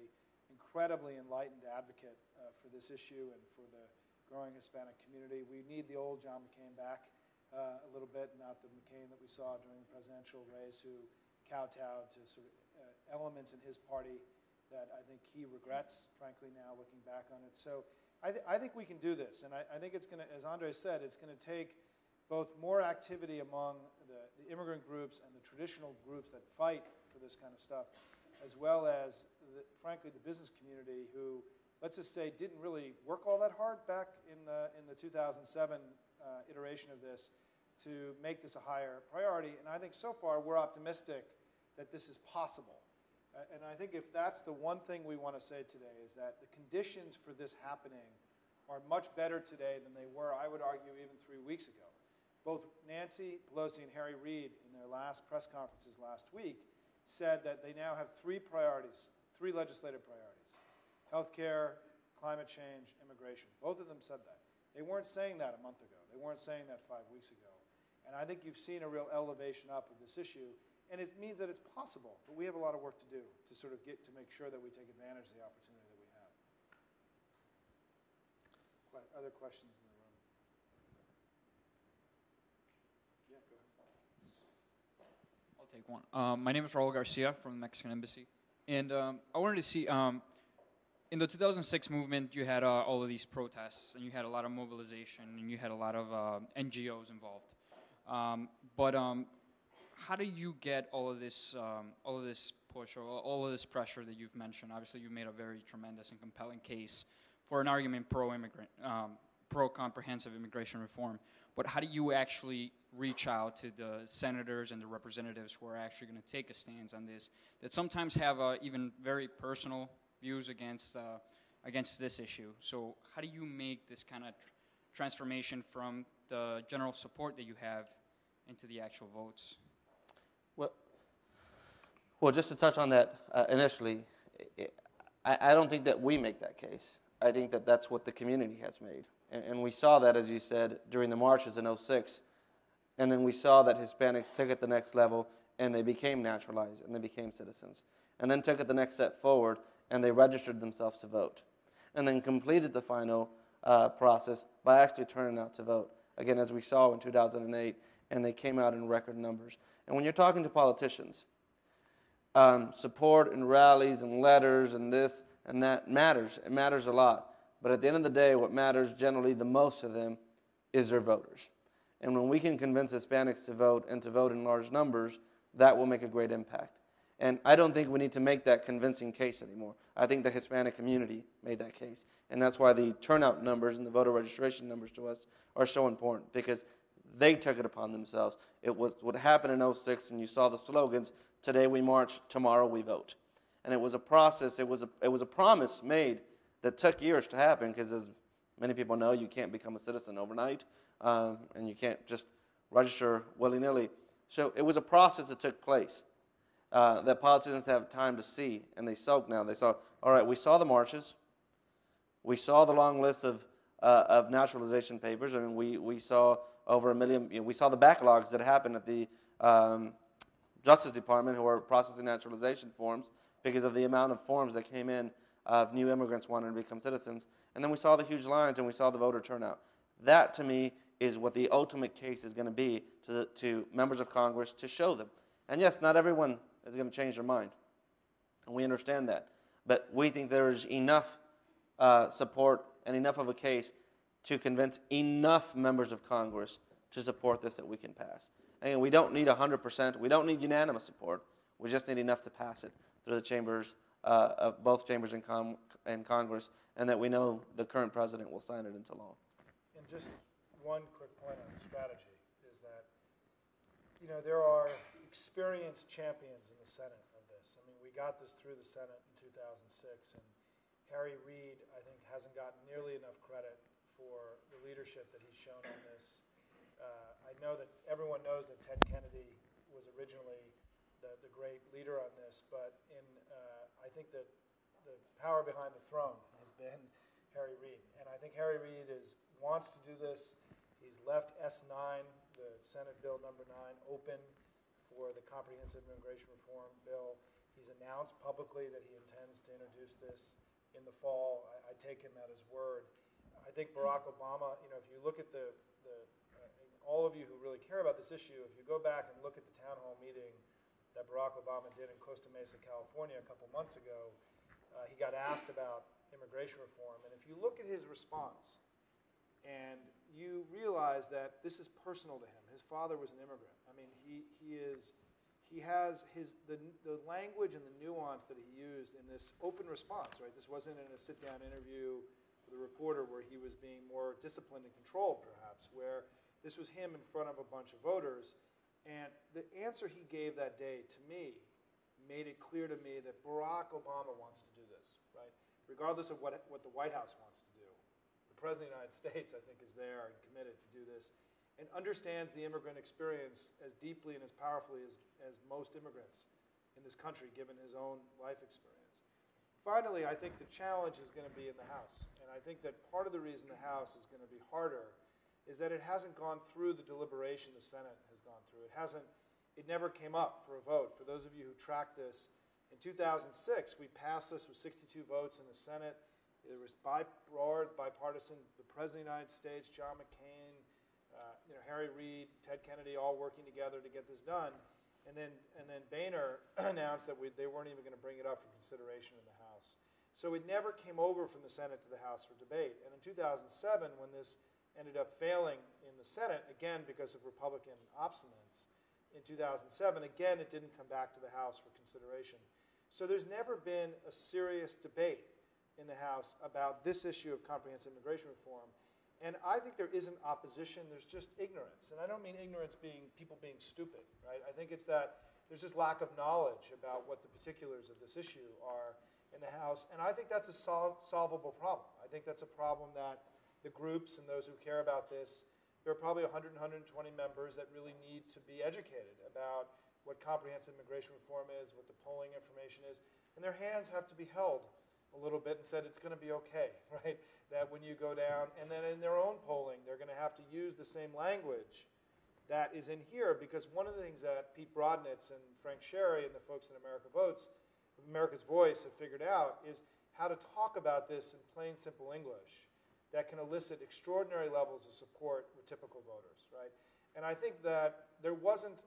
incredibly enlightened advocate for this issue and for the growing Hispanic community. We need the old John McCain back a little bit, not the McCain that we saw during the presidential race, who kowtowed to sort of elements in his party that I think he regrets, frankly, now looking back on it. So I think we can do this, and I think it's going to, as Andres said, it's going to take both more activity among the immigrant groups and the traditional groups that fight for this kind of stuff, as well as, frankly, the business community who, let's just say, didn't really work all that hard back in the 2007 iteration of this to make this a higher priority. And I think so far we're optimistic that this is possible. And I think if that's the one thing we want to say today, is that the conditions for this happening are much better today than they were, I would argue, even 3 weeks ago. Both Nancy Pelosi and Harry Reid, in their last press conferences last week, said that they now have 3 priorities, 3 legislative priorities: healthcare, climate change, immigration. Both of them said that. They weren't saying that a month ago. They weren't saying that 5 weeks ago. And I think you've seen a real elevation up of this issue, and it means that it's possible, but we have a lot of work to do to sort of get to make sure that we take advantage of the opportunity that we have. Other questions in the room? Yeah, go ahead. I'll take one. My name is Raul Garcia from the Mexican Embassy. And I wanted to see, in the 2006 movement, you had all of these protests, and you had a lot of mobilization, and you had a lot of NGOs involved. But how do you get all of this push, or all of this pressure that you've mentioned? Obviously, you've made a very tremendous and compelling case for an argument pro-immigrant, pro-comprehensive immigration reform. But how do you actually reach out to the senators and the representatives who are actually going to take a stance on this, that sometimes have even very personal views against this issue? So how do you make this kind of transformation from the general support that you have into the actual votes? Well, just to touch on that initially, I don't think that we make that case. I think that that's what the community has made. And we saw that, as you said, during the marches in 2006. And then we saw that Hispanics took it the next level, and they became naturalized, and they became citizens. And then took it the next step forward, and they registered themselves to vote. And then completed the final process by actually turning out to vote. Again, as we saw in 2008, and they came out in record numbers. And when you're talking to politicians, support and rallies and letters and this and that matters. It matters a lot. But at the end of the day, what matters generally the most to them is their voters. And when we can convince Hispanics to vote and to vote in large numbers, that will make a great impact. And I don't think we need to make that convincing case anymore. I think the Hispanic community made that case. And that's why the turnout numbers and the voter registration numbers to us are so important, because they took it upon themselves. It was what happened in '06, and you saw the slogans, today we march, tomorrow we vote. And it was a process, it was a promise made that took years to happen, because as many people know, you can't become a citizen overnight, and you can't just register willy-nilly. So it was a process that took place that politicians have time to see, and they soak now. They saw, all right, we saw the marches. We saw the long list of naturalization papers. I mean, we saw over 1 million. We saw the backlogs that happened at the Justice Department, who were processing naturalization forms because of the amount of forms that came in of new immigrants wanting to become citizens. And then we saw the huge lines, and we saw the voter turnout. That, to me, is what the ultimate case is going to be to members of Congress, to show them. And yes, not everyone is going to change their mind, and we understand that. But we think there is enough support and enough of a case to convince enough members of Congress to support this that we can pass. And we don't need 100%. We don't need unanimous support. We just need enough to pass it through the chambers, of both chambers in Congress, and that we know the current president will sign it into law. And just one quick point on strategy is that, there are experienced champions in the Senate of this. I mean, we got this through the Senate in 2006, and Harry Reid, I think, hasn't gotten nearly enough credit for the leadership that he's shown on this. I know that everyone knows that Ted Kennedy was originally the great leader on this, but I think that the power behind the throne has been Harry Reid. And I think Harry Reid wants to do this. He's left S9, the Senate Bill number 9, open for the Comprehensive Immigration Reform Bill. He's announced publicly that he intends to introduce this in the fall. I take him at his word. I think Barack Obama, if you look at all of you who really care about this issue, if you go back and look at the town hall meeting that Barack Obama did in Costa Mesa, California a couple months ago, he got asked about immigration reform. And if you look at his response, and you realize that this is personal to him. His father was an immigrant. I mean, he has the language and the nuance that he used in this open response, right? This wasn't in a sit-down interview with a reporter where he was being more disciplined and controlled, perhaps, where this was him in front of a bunch of voters. And the answer he gave that day, to me, made it clear to me that Barack Obama wants to do this, right? Regardless of what the White House wants to do. The President of the United States, I think, is there and committed to do this and understands the immigrant experience as deeply and as powerfully as most immigrants in this country, given his own life experience. Finally, I think the challenge is going to be in the House. And I think that part of the reason the House is going to be harder is that it hasn't gone through the deliberation the Senate has gone through. It never came up for a vote. For those of you who tracked this, in 2006, we passed this with 62 votes in the Senate. There was broad bipartisan, the President of the United States, John McCain, Harry Reid, Ted Kennedy, all working together to get this done. And then Boehner announced that they weren't even going to bring it up for consideration in the House. So it never came over from the Senate to the House for debate. And in 2007, when this ended up failing in the Senate, again because of Republican obstinance, in 2007, again it didn't come back to the House for consideration. So there's never been a serious debate in the House about this issue of comprehensive immigration reform. And I think there isn't opposition, there's just ignorance. And I don't mean ignorance being people being stupid, right? I think it's that there's just lack of knowledge about what the particulars of this issue are in the House. And I think that's a solvable problem. I think that's a problem that the groups and those who care about this, there are probably 100, 120 members that really need to be educated about what comprehensive immigration reform is, what the polling information is, and their hands have to be held a little bit and said it's going to be okay, right? That when you go down, and then in their own polling, they're going to have to use the same language that is in here, because one of the things that Pete Brodnitz and Frank Sherry and the folks in America's Voice have figured out is how to talk about this in plain, simple English that can elicit extraordinary levels of support with typical voters, right? And I think that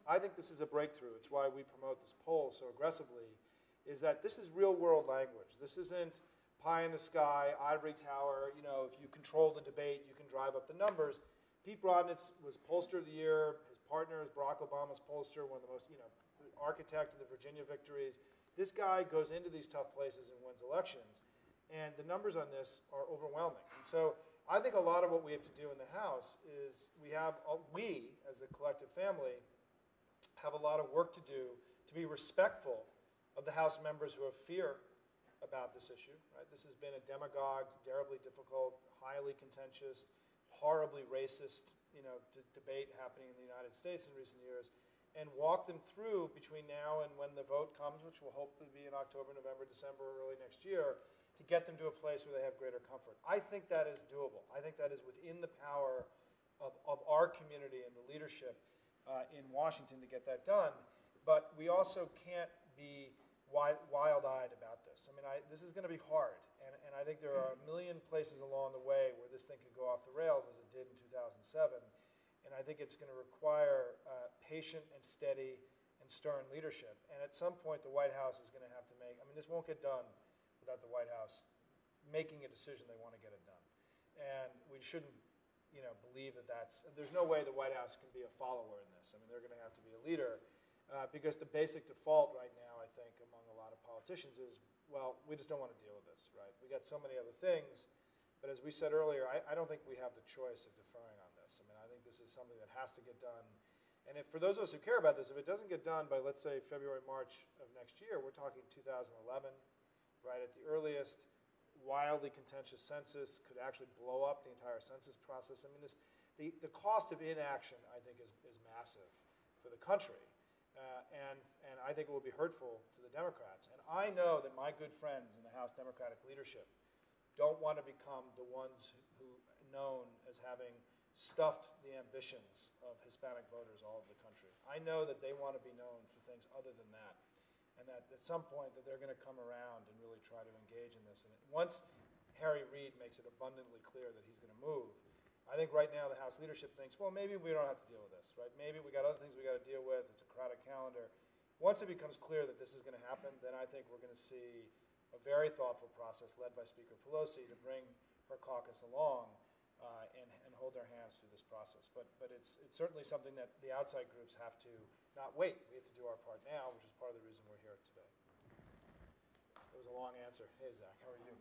I think this is a breakthrough. It's why we promote this poll so aggressively, is that this is real-world language. This isn't pie in the sky, ivory tower, if you control the debate, you can drive up the numbers. Pete Brodnitz was pollster of the year. His partner is Barack Obama's pollster, one of the most, architect of the Virginia victories. This guy goes into these tough places and wins elections. And the numbers on this are overwhelming. And so I think a lot of what we have to do in the House is we, as the collective family, have a lot of work to do to be respectful of the House members who have fear about this issue. Right? This has been a demagogue, terribly difficult, highly contentious, horribly racist debate happening in the United States in recent years, and walk them through between now and when the vote comes, which will hopefully be in October, November, December, or early next year, to get them to a place where they have greater comfort. I think that is doable. I think that is within the power of our community and the leadership in Washington to get that done. But we also can't be wild-eyed about this. I mean, this is going to be hard. And I think there are a million places along the way where this thing could go off the rails, as it did in 2007. And I think it's going to require patient and steady and stern leadership. And at some point, the White House is going to have to make, I mean, this won't get done without the White House making a decision they want to get it done. And we shouldn't, believe that there's no way the White House can be a follower in this. I mean, they're going to have to be a leader because the basic default right now, I think, among a lot of politicians is, well, we just don't want to deal with this, right? We got so many other things. But as we said earlier, I don't think we have the choice of deferring on this. I mean, I think this is something that has to get done. And for those of us who care about this, if it doesn't get done by, let's say, February, March of next year, we're talking 2011, right at the earliest. Wildly contentious census could actually blow up the entire census process. I mean, the cost of inaction, I think, is massive for the country. And I think it will be hurtful to the Democrats. And I know that my good friends in the House Democratic leadership don't want to become the ones who known as having stuffed the ambitions of Hispanic voters all over the country. I know that they want to be known for things other than that. And that at some point that they're going to come around and really try to engage in this. And once Harry Reid makes it abundantly clear that he's going to move, I think right now the House leadership thinks, well, maybe we don't have to deal with this, right? Maybe we got other things we got to deal with. It's a crowded calendar. Once it becomes clear that this is going to happen, then I think we're going to see a very thoughtful process led by Speaker Pelosi to bring her caucus along and hold their hands through this process. But it's certainly something that the outside groups have to not wait. We have to do our part now, which is part of the reason we're here today. That was a long answer. Hey, Zach, how are you?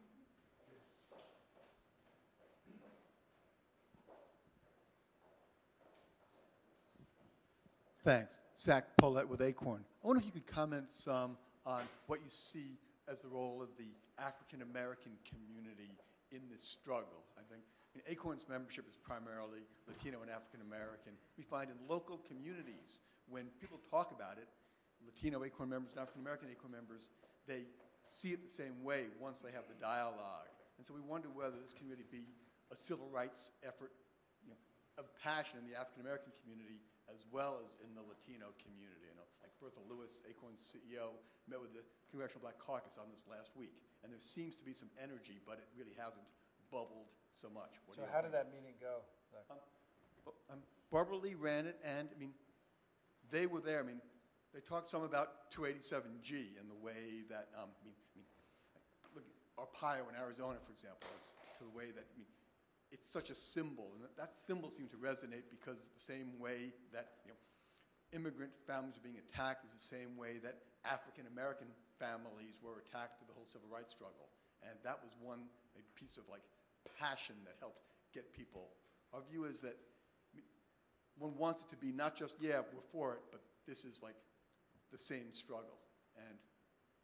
Thanks. Zach Paulette with Acorn. I wonder if you could comment some on what you see as the role of the African American community in this struggle. I think Acorn's membership is primarily Latino and African American. We find in local communities, when people talk about it, Latino Acorn members and African American Acorn members, they see it the same way once they have the dialogue. And so we wonder whether this community be a civil rights effort of passion in the African American community as well as in the Latino community. Like Bertha Lewis, Acorn's CEO, met with the Congressional Black Caucus on this last week. And there seems to be some energy, but it really hasn't bubbled so much. So how did that meeting go? Barbara Lee ran it, and they were there. They talked some about 287G and the way that, look at Arpaio in Arizona, for example, as to the way that, it's such a symbol, and that symbol seemed to resonate because the same way that, immigrant families are being attacked is the same way that African American families were attacked through the whole civil rights struggle. And that was a piece of passion that helped get people. Our view is that one wants it to be not just, yeah, we're for it, but this is the same struggle. And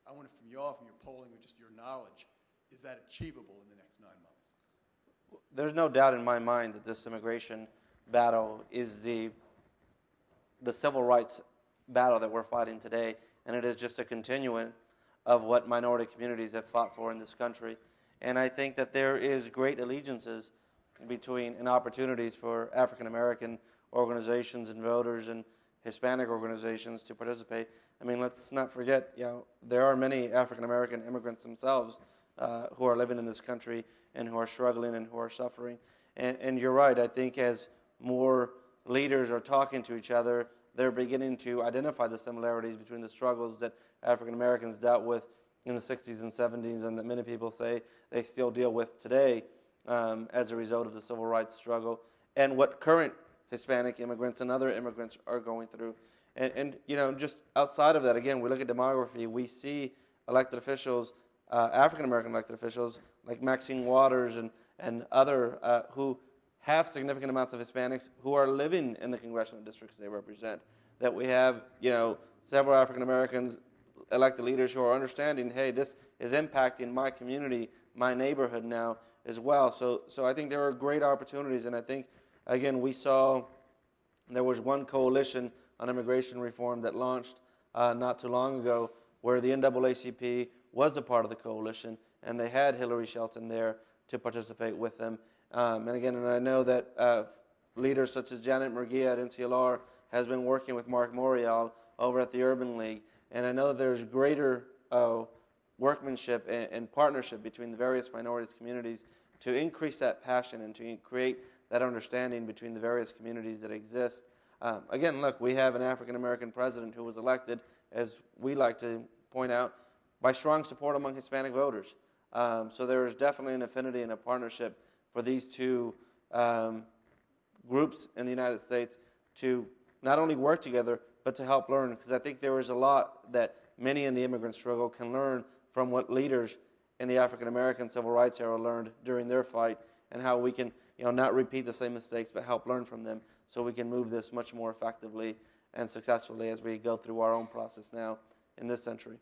I wonder from you all, from your polling or just your knowledge, is that achievable in the next 9 months? There's no doubt in my mind that this immigration battle is the civil rights battle that we're fighting today, and it is just a continuing of what minority communities have fought for in this country. And I think that there is great allegiances between and opportunities for African American organizations and voters and Hispanic organizations to participate. Let's not forget, there are many African American immigrants themselves who are living in this country and who are struggling and who are suffering. And you're right, I think as more leaders are talking to each other, they're beginning to identify the similarities between the struggles that African Americans dealt with in the 60s and 70s and that many people say they still deal with today as a result of the civil rights struggle, and what current Hispanic immigrants and other immigrants are going through. And you know, just outside of that, again, we look at demography, we see elected officials, African-American elected officials, like Maxine Waters and other who have significant amounts of Hispanics who are living in the congressional districts they represent. That we have, you know, several African-Americans elected leaders who are understanding, hey, this is impacting my community, my neighborhood now as well. So I think there are great opportunities, and I think, again, we saw there was one coalition on immigration reform that launched not too long ago where the NAACP was a part of the coalition, and they had Hillary Shelton there to participate with them. And again, and I know that leaders such as Janet Murguia at NCLR has been working with Mark Morial over at the Urban League, and I know there's greater workmanship and partnership between the various minorities communities to increase that passion and to create that understanding between the various communities that exist. Again, look, we have an African-American president who was elected, as we like to point out, by strong support among Hispanic voters. So there is definitely an affinity and a partnership for these two groups in the United States to not only work together, but to help learn, because I think there is a lot that many in the immigrant struggle can learn from what leaders in the African-American civil rights era learned during their fight, and how we can, you know, not repeat the same mistakes, but help learn from them so we can move this much more effectively and successfully as we go through our own process now in this century.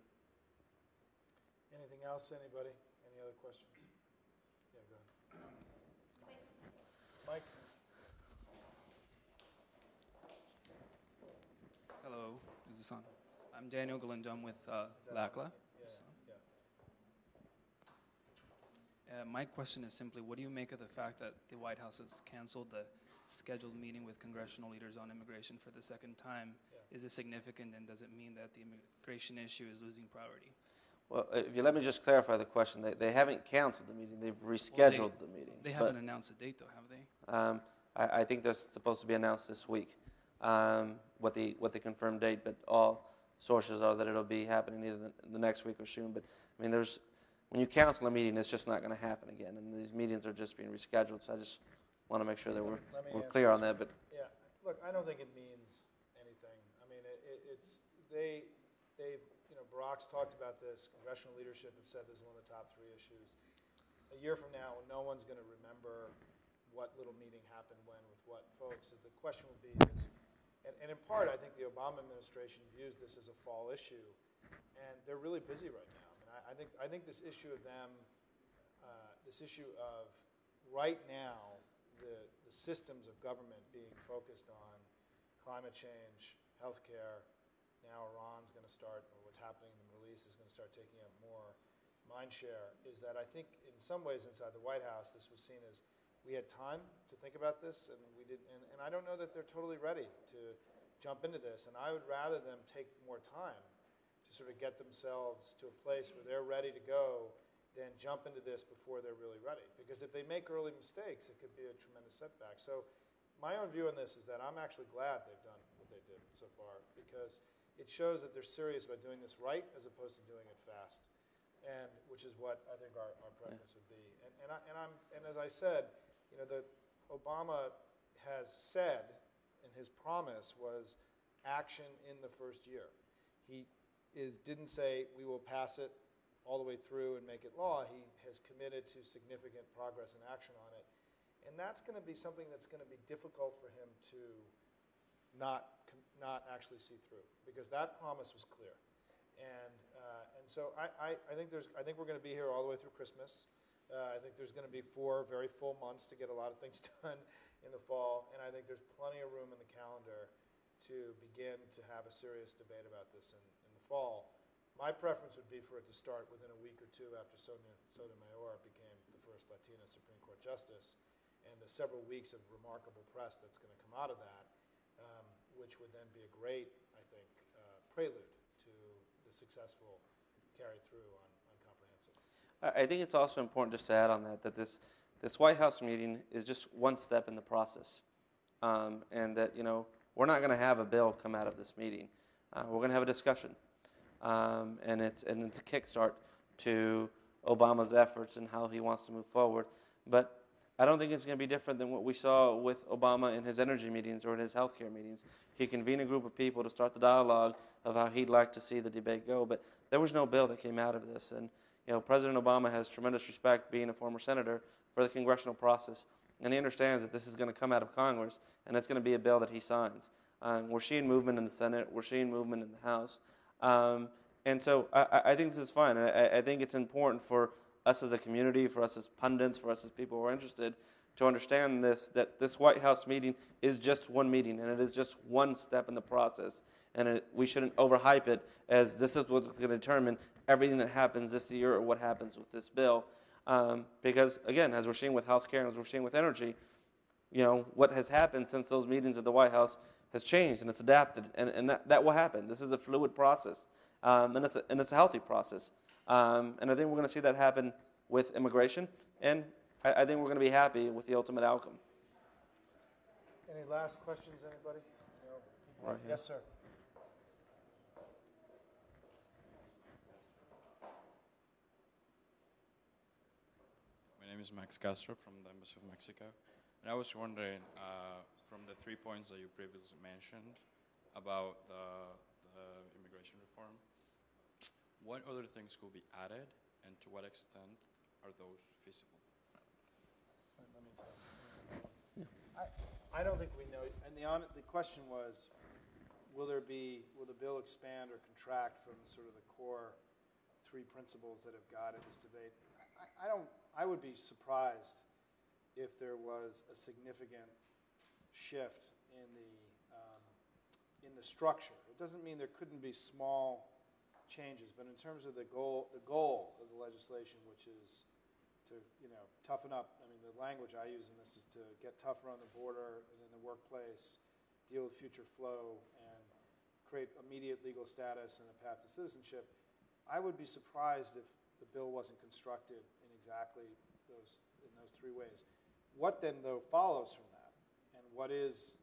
Anything else, anybody? Any other questions? Yeah, go ahead. Mike? Hello, is this on? I'm Daniel Galindum with LACLA. My question is simply, what do you make of the fact that the White House has canceled the scheduled meeting with congressional leaders on immigration for the second time? Yeah. Is it significant, and does it mean that the immigration issue is losing priority? Well, if you let me just clarify the question. They haven't canceled the meeting. They've rescheduled the meeting. They haven't announced a date, though, have they? I think they're supposed to be announced this week, what the confirmed date, but all sources are that it'll be happening either the next week or soon. But, I mean, when you cancel a meeting, it's just not going to happen again, and these meetings are just being rescheduled, so I just want to make sure that we're clear on that. But yeah, look, I don't think it means anything. I mean, they've, you know, Barack's talked about this. Congressional leadership have said this is one of the top 3 issues. A year from now, no one's going to remember what little meeting happened when with what folks. So the question will be is, and in part, I think the Obama administration views this as a fall issue, and they're really busy right now. I mean, I think this issue of them, this issue of right now, the systems of government being focused on climate change, healthcare, now Iran's going to start, or what's happening in the Middle East is going to start taking up more mind share, is that I think in some ways inside the White House, this was seen as we had time to think about this, and we did, and I don't know that they're totally ready to jump into this, and I would rather them take more time to sort of get themselves to a place where they're ready to go than jump into this before they're really ready. Because if they make early mistakes, it could be a tremendous setback. So my own view on this is that I'm actually glad they've done what they did so far, because it shows that they're serious about doing this right as opposed to doing it fast, and which is what I think our preference would be. And as I said, you know, Obama has said, and his promise was action in the first year. He didn't say we will pass it all the way through and make it law. He has committed to significant progress and action on it. And that's going to be something that's going to be difficult for him to not actually see through, because that promise was clear. And so I think we're going to be here all the way through Christmas. I think there's going to be 4 very full months to get a lot of things done in the fall, and I think there's plenty of room in the calendar to begin to have a serious debate about this in the fall. My preference would be for it to start within a week or 2 after Sotomayor became the first Latina Supreme Court justice, and the several weeks of remarkable press that's going to come out of that, which would then be a great, I think, prelude to the successful carry through on comprehensive. I think it's also important just to add on that this White House meeting is just one step in the process, and that, you know, we're not going to have a bill come out of this meeting. We're going to have a discussion, and it's a kickstart to Obama's efforts and how he wants to move forward. But I don't think it's going to be different than what we saw with Obama in his energy meetings or in his healthcare meetings. He convened a group of people to start the dialogue of how he'd like to see the debate go, but there was no bill that came out of this. And President Obama has tremendous respect, being a former senator, for the congressional process, and he understands that this is going to come out of Congress, and it's going to be a bill that he signs. We're seeing movement in the Senate. We're seeing movement in the House. And so I think this is fine. I think it's important for us as a community, for us as pundits, for us as people who are interested, to understand this, that this White House meeting is just one meeting, and it is just one step in the process. And we shouldn't overhype it as this is what's going to determine everything that happens this year or what happens with this bill. Because, again, as we're seeing with healthcare and as we're seeing with energy, what has happened since those meetings at the White House has changed and it's adapted, and that will happen. This is a fluid process, and it's a healthy process. And I think we're going to see that happen with immigration, and I think we're going to be happy with the ultimate outcome. Any last questions, anybody? No? Right here. Yes, sir. My name is Max Castro from the Embassy of Mexico. And I was wondering, from the 3 points that you previously mentioned about the immigration reform, what other things could be added, and to what extent are those feasible? Let me tell you. I don't think we know. And the question was, will the bill expand or contract from sort of the core 3 principles that have guided this debate? I would be surprised if there was a significant shift in the structure. It doesn't mean there couldn't be small changes, but in terms of the goal of the legislation, which is to toughen up. I mean, the language I use in this is to get tougher on the border and in the workplace, deal with future flow, and create immediate legal status and a path to citizenship. I would be surprised if the bill wasn't constructed in exactly those 3 ways. What then, though, follows from that, and what is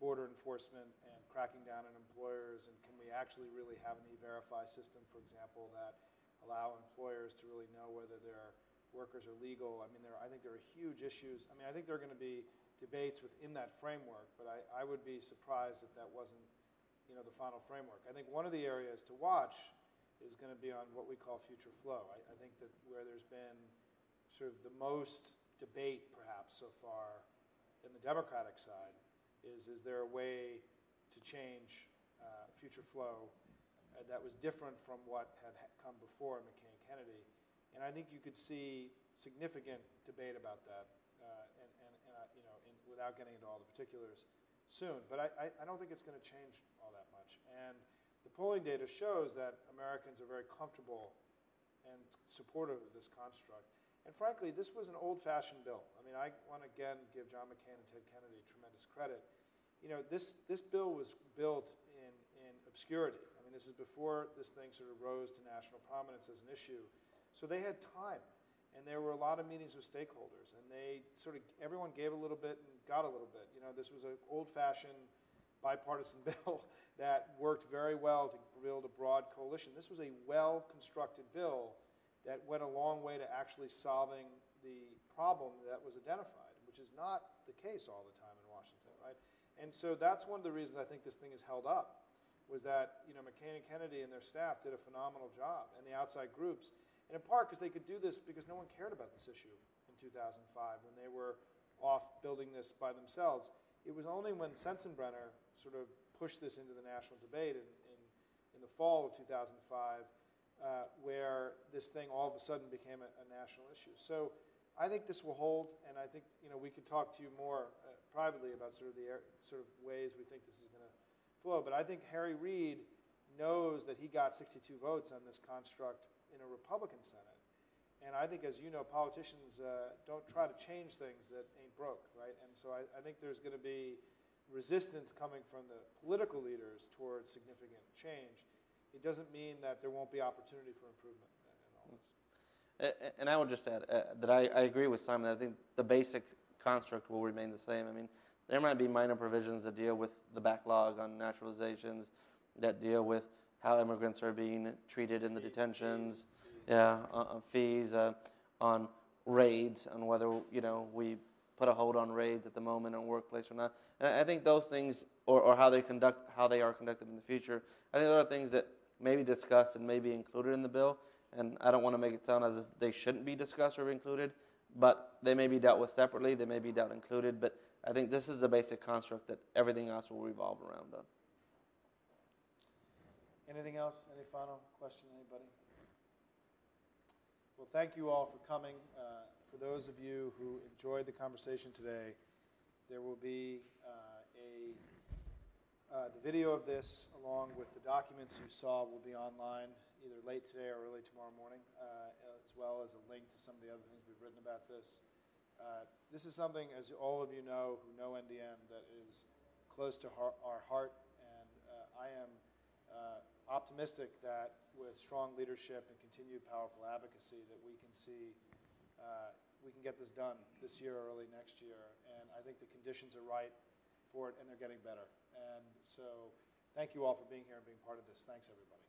border enforcement and cracking down on employers, and can we actually really have an E-Verify system, for example, that allow employers to really know whether their workers are legal? I mean, I think there are huge issues. I mean, I think there are going to be debates within that framework, but I would be surprised if that wasn't, the final framework. I think one of the areas to watch is going to be on what we call future flow. I think that where there's been sort of the most debate, perhaps, so far in the Democratic side is there a way to change future flow that was different from what had come before McCain-Kennedy? And I think you could see significant debate about that, without getting into all the particulars soon. But I don't think it's going to change all that much. And the polling data shows that Americans are very comfortable and supportive of this construct. And frankly, this was an old-fashioned bill. I mean, I want to again give John McCain and Ted Kennedy tremendous credit. This bill was built in obscurity. I mean, this is before this thing sort of rose to national prominence as an issue. So they had time, and there were a lot of meetings with stakeholders, and everyone gave a little bit and got a little bit. This was an old-fashioned bipartisan bill that worked very well to build a broad coalition. This was a well-constructed bill that went a long way to actually solving the problem that was identified, which is not the case all the time in Washington, right? And so that's one of the reasons I think this thing is held up, was that McCain and Kennedy and their staff did a phenomenal job, and the outside groups, and in part because they could do this because no one cared about this issue in 2005 when they were off building this by themselves. It was only when Sensenbrenner sort of pushed this into the national debate in the fall of 2005 where this thing all of a sudden became a national issue. So I think this will hold, and I think we could talk to you more privately about sort of ways we think this is going to flow. But I think Harry Reid knows that he got 62 votes on this construct in a Republican Senate. And I think, as you know, politicians don't try to change things that ain't broke, right? And so I think there's going to be resistance coming from the political leaders towards significant change. It doesn't mean that there won't be opportunity for improvement in all this. And I would just add that I agree with Simon. I think the basic construct will remain the same. I mean, there might be minor provisions that deal with the backlog on naturalizations, that deal with how immigrants are being treated in the detentions, on fees, on raids, on whether we put a hold on raids at the moment on workplace or not. And I think those things, or how they are conducted in the future, I think there are things that may be discussed and may be included in the bill. And I don't want to make it sound as if they shouldn't be discussed or included, but they may be dealt with separately. They may be dealt included. But I think this is the basic construct that everything else will revolve around on. Anything else? Any final question, anybody? Well, thank you all for coming. For those of you who enjoyed the conversation today, there will be the video of this, along with the documents you saw, will be online either late today or early tomorrow morning, as well as a link to some of the other things we've written about this. This is something, as all of you know, who know NDN, that is close to our heart, and I am optimistic that with strong leadership and continued powerful advocacy that we can see, we can get this done this year or early next year. And I think the conditions are right for it, and they're getting better. And so thank you all for being here and being part of this. Thanks, everybody.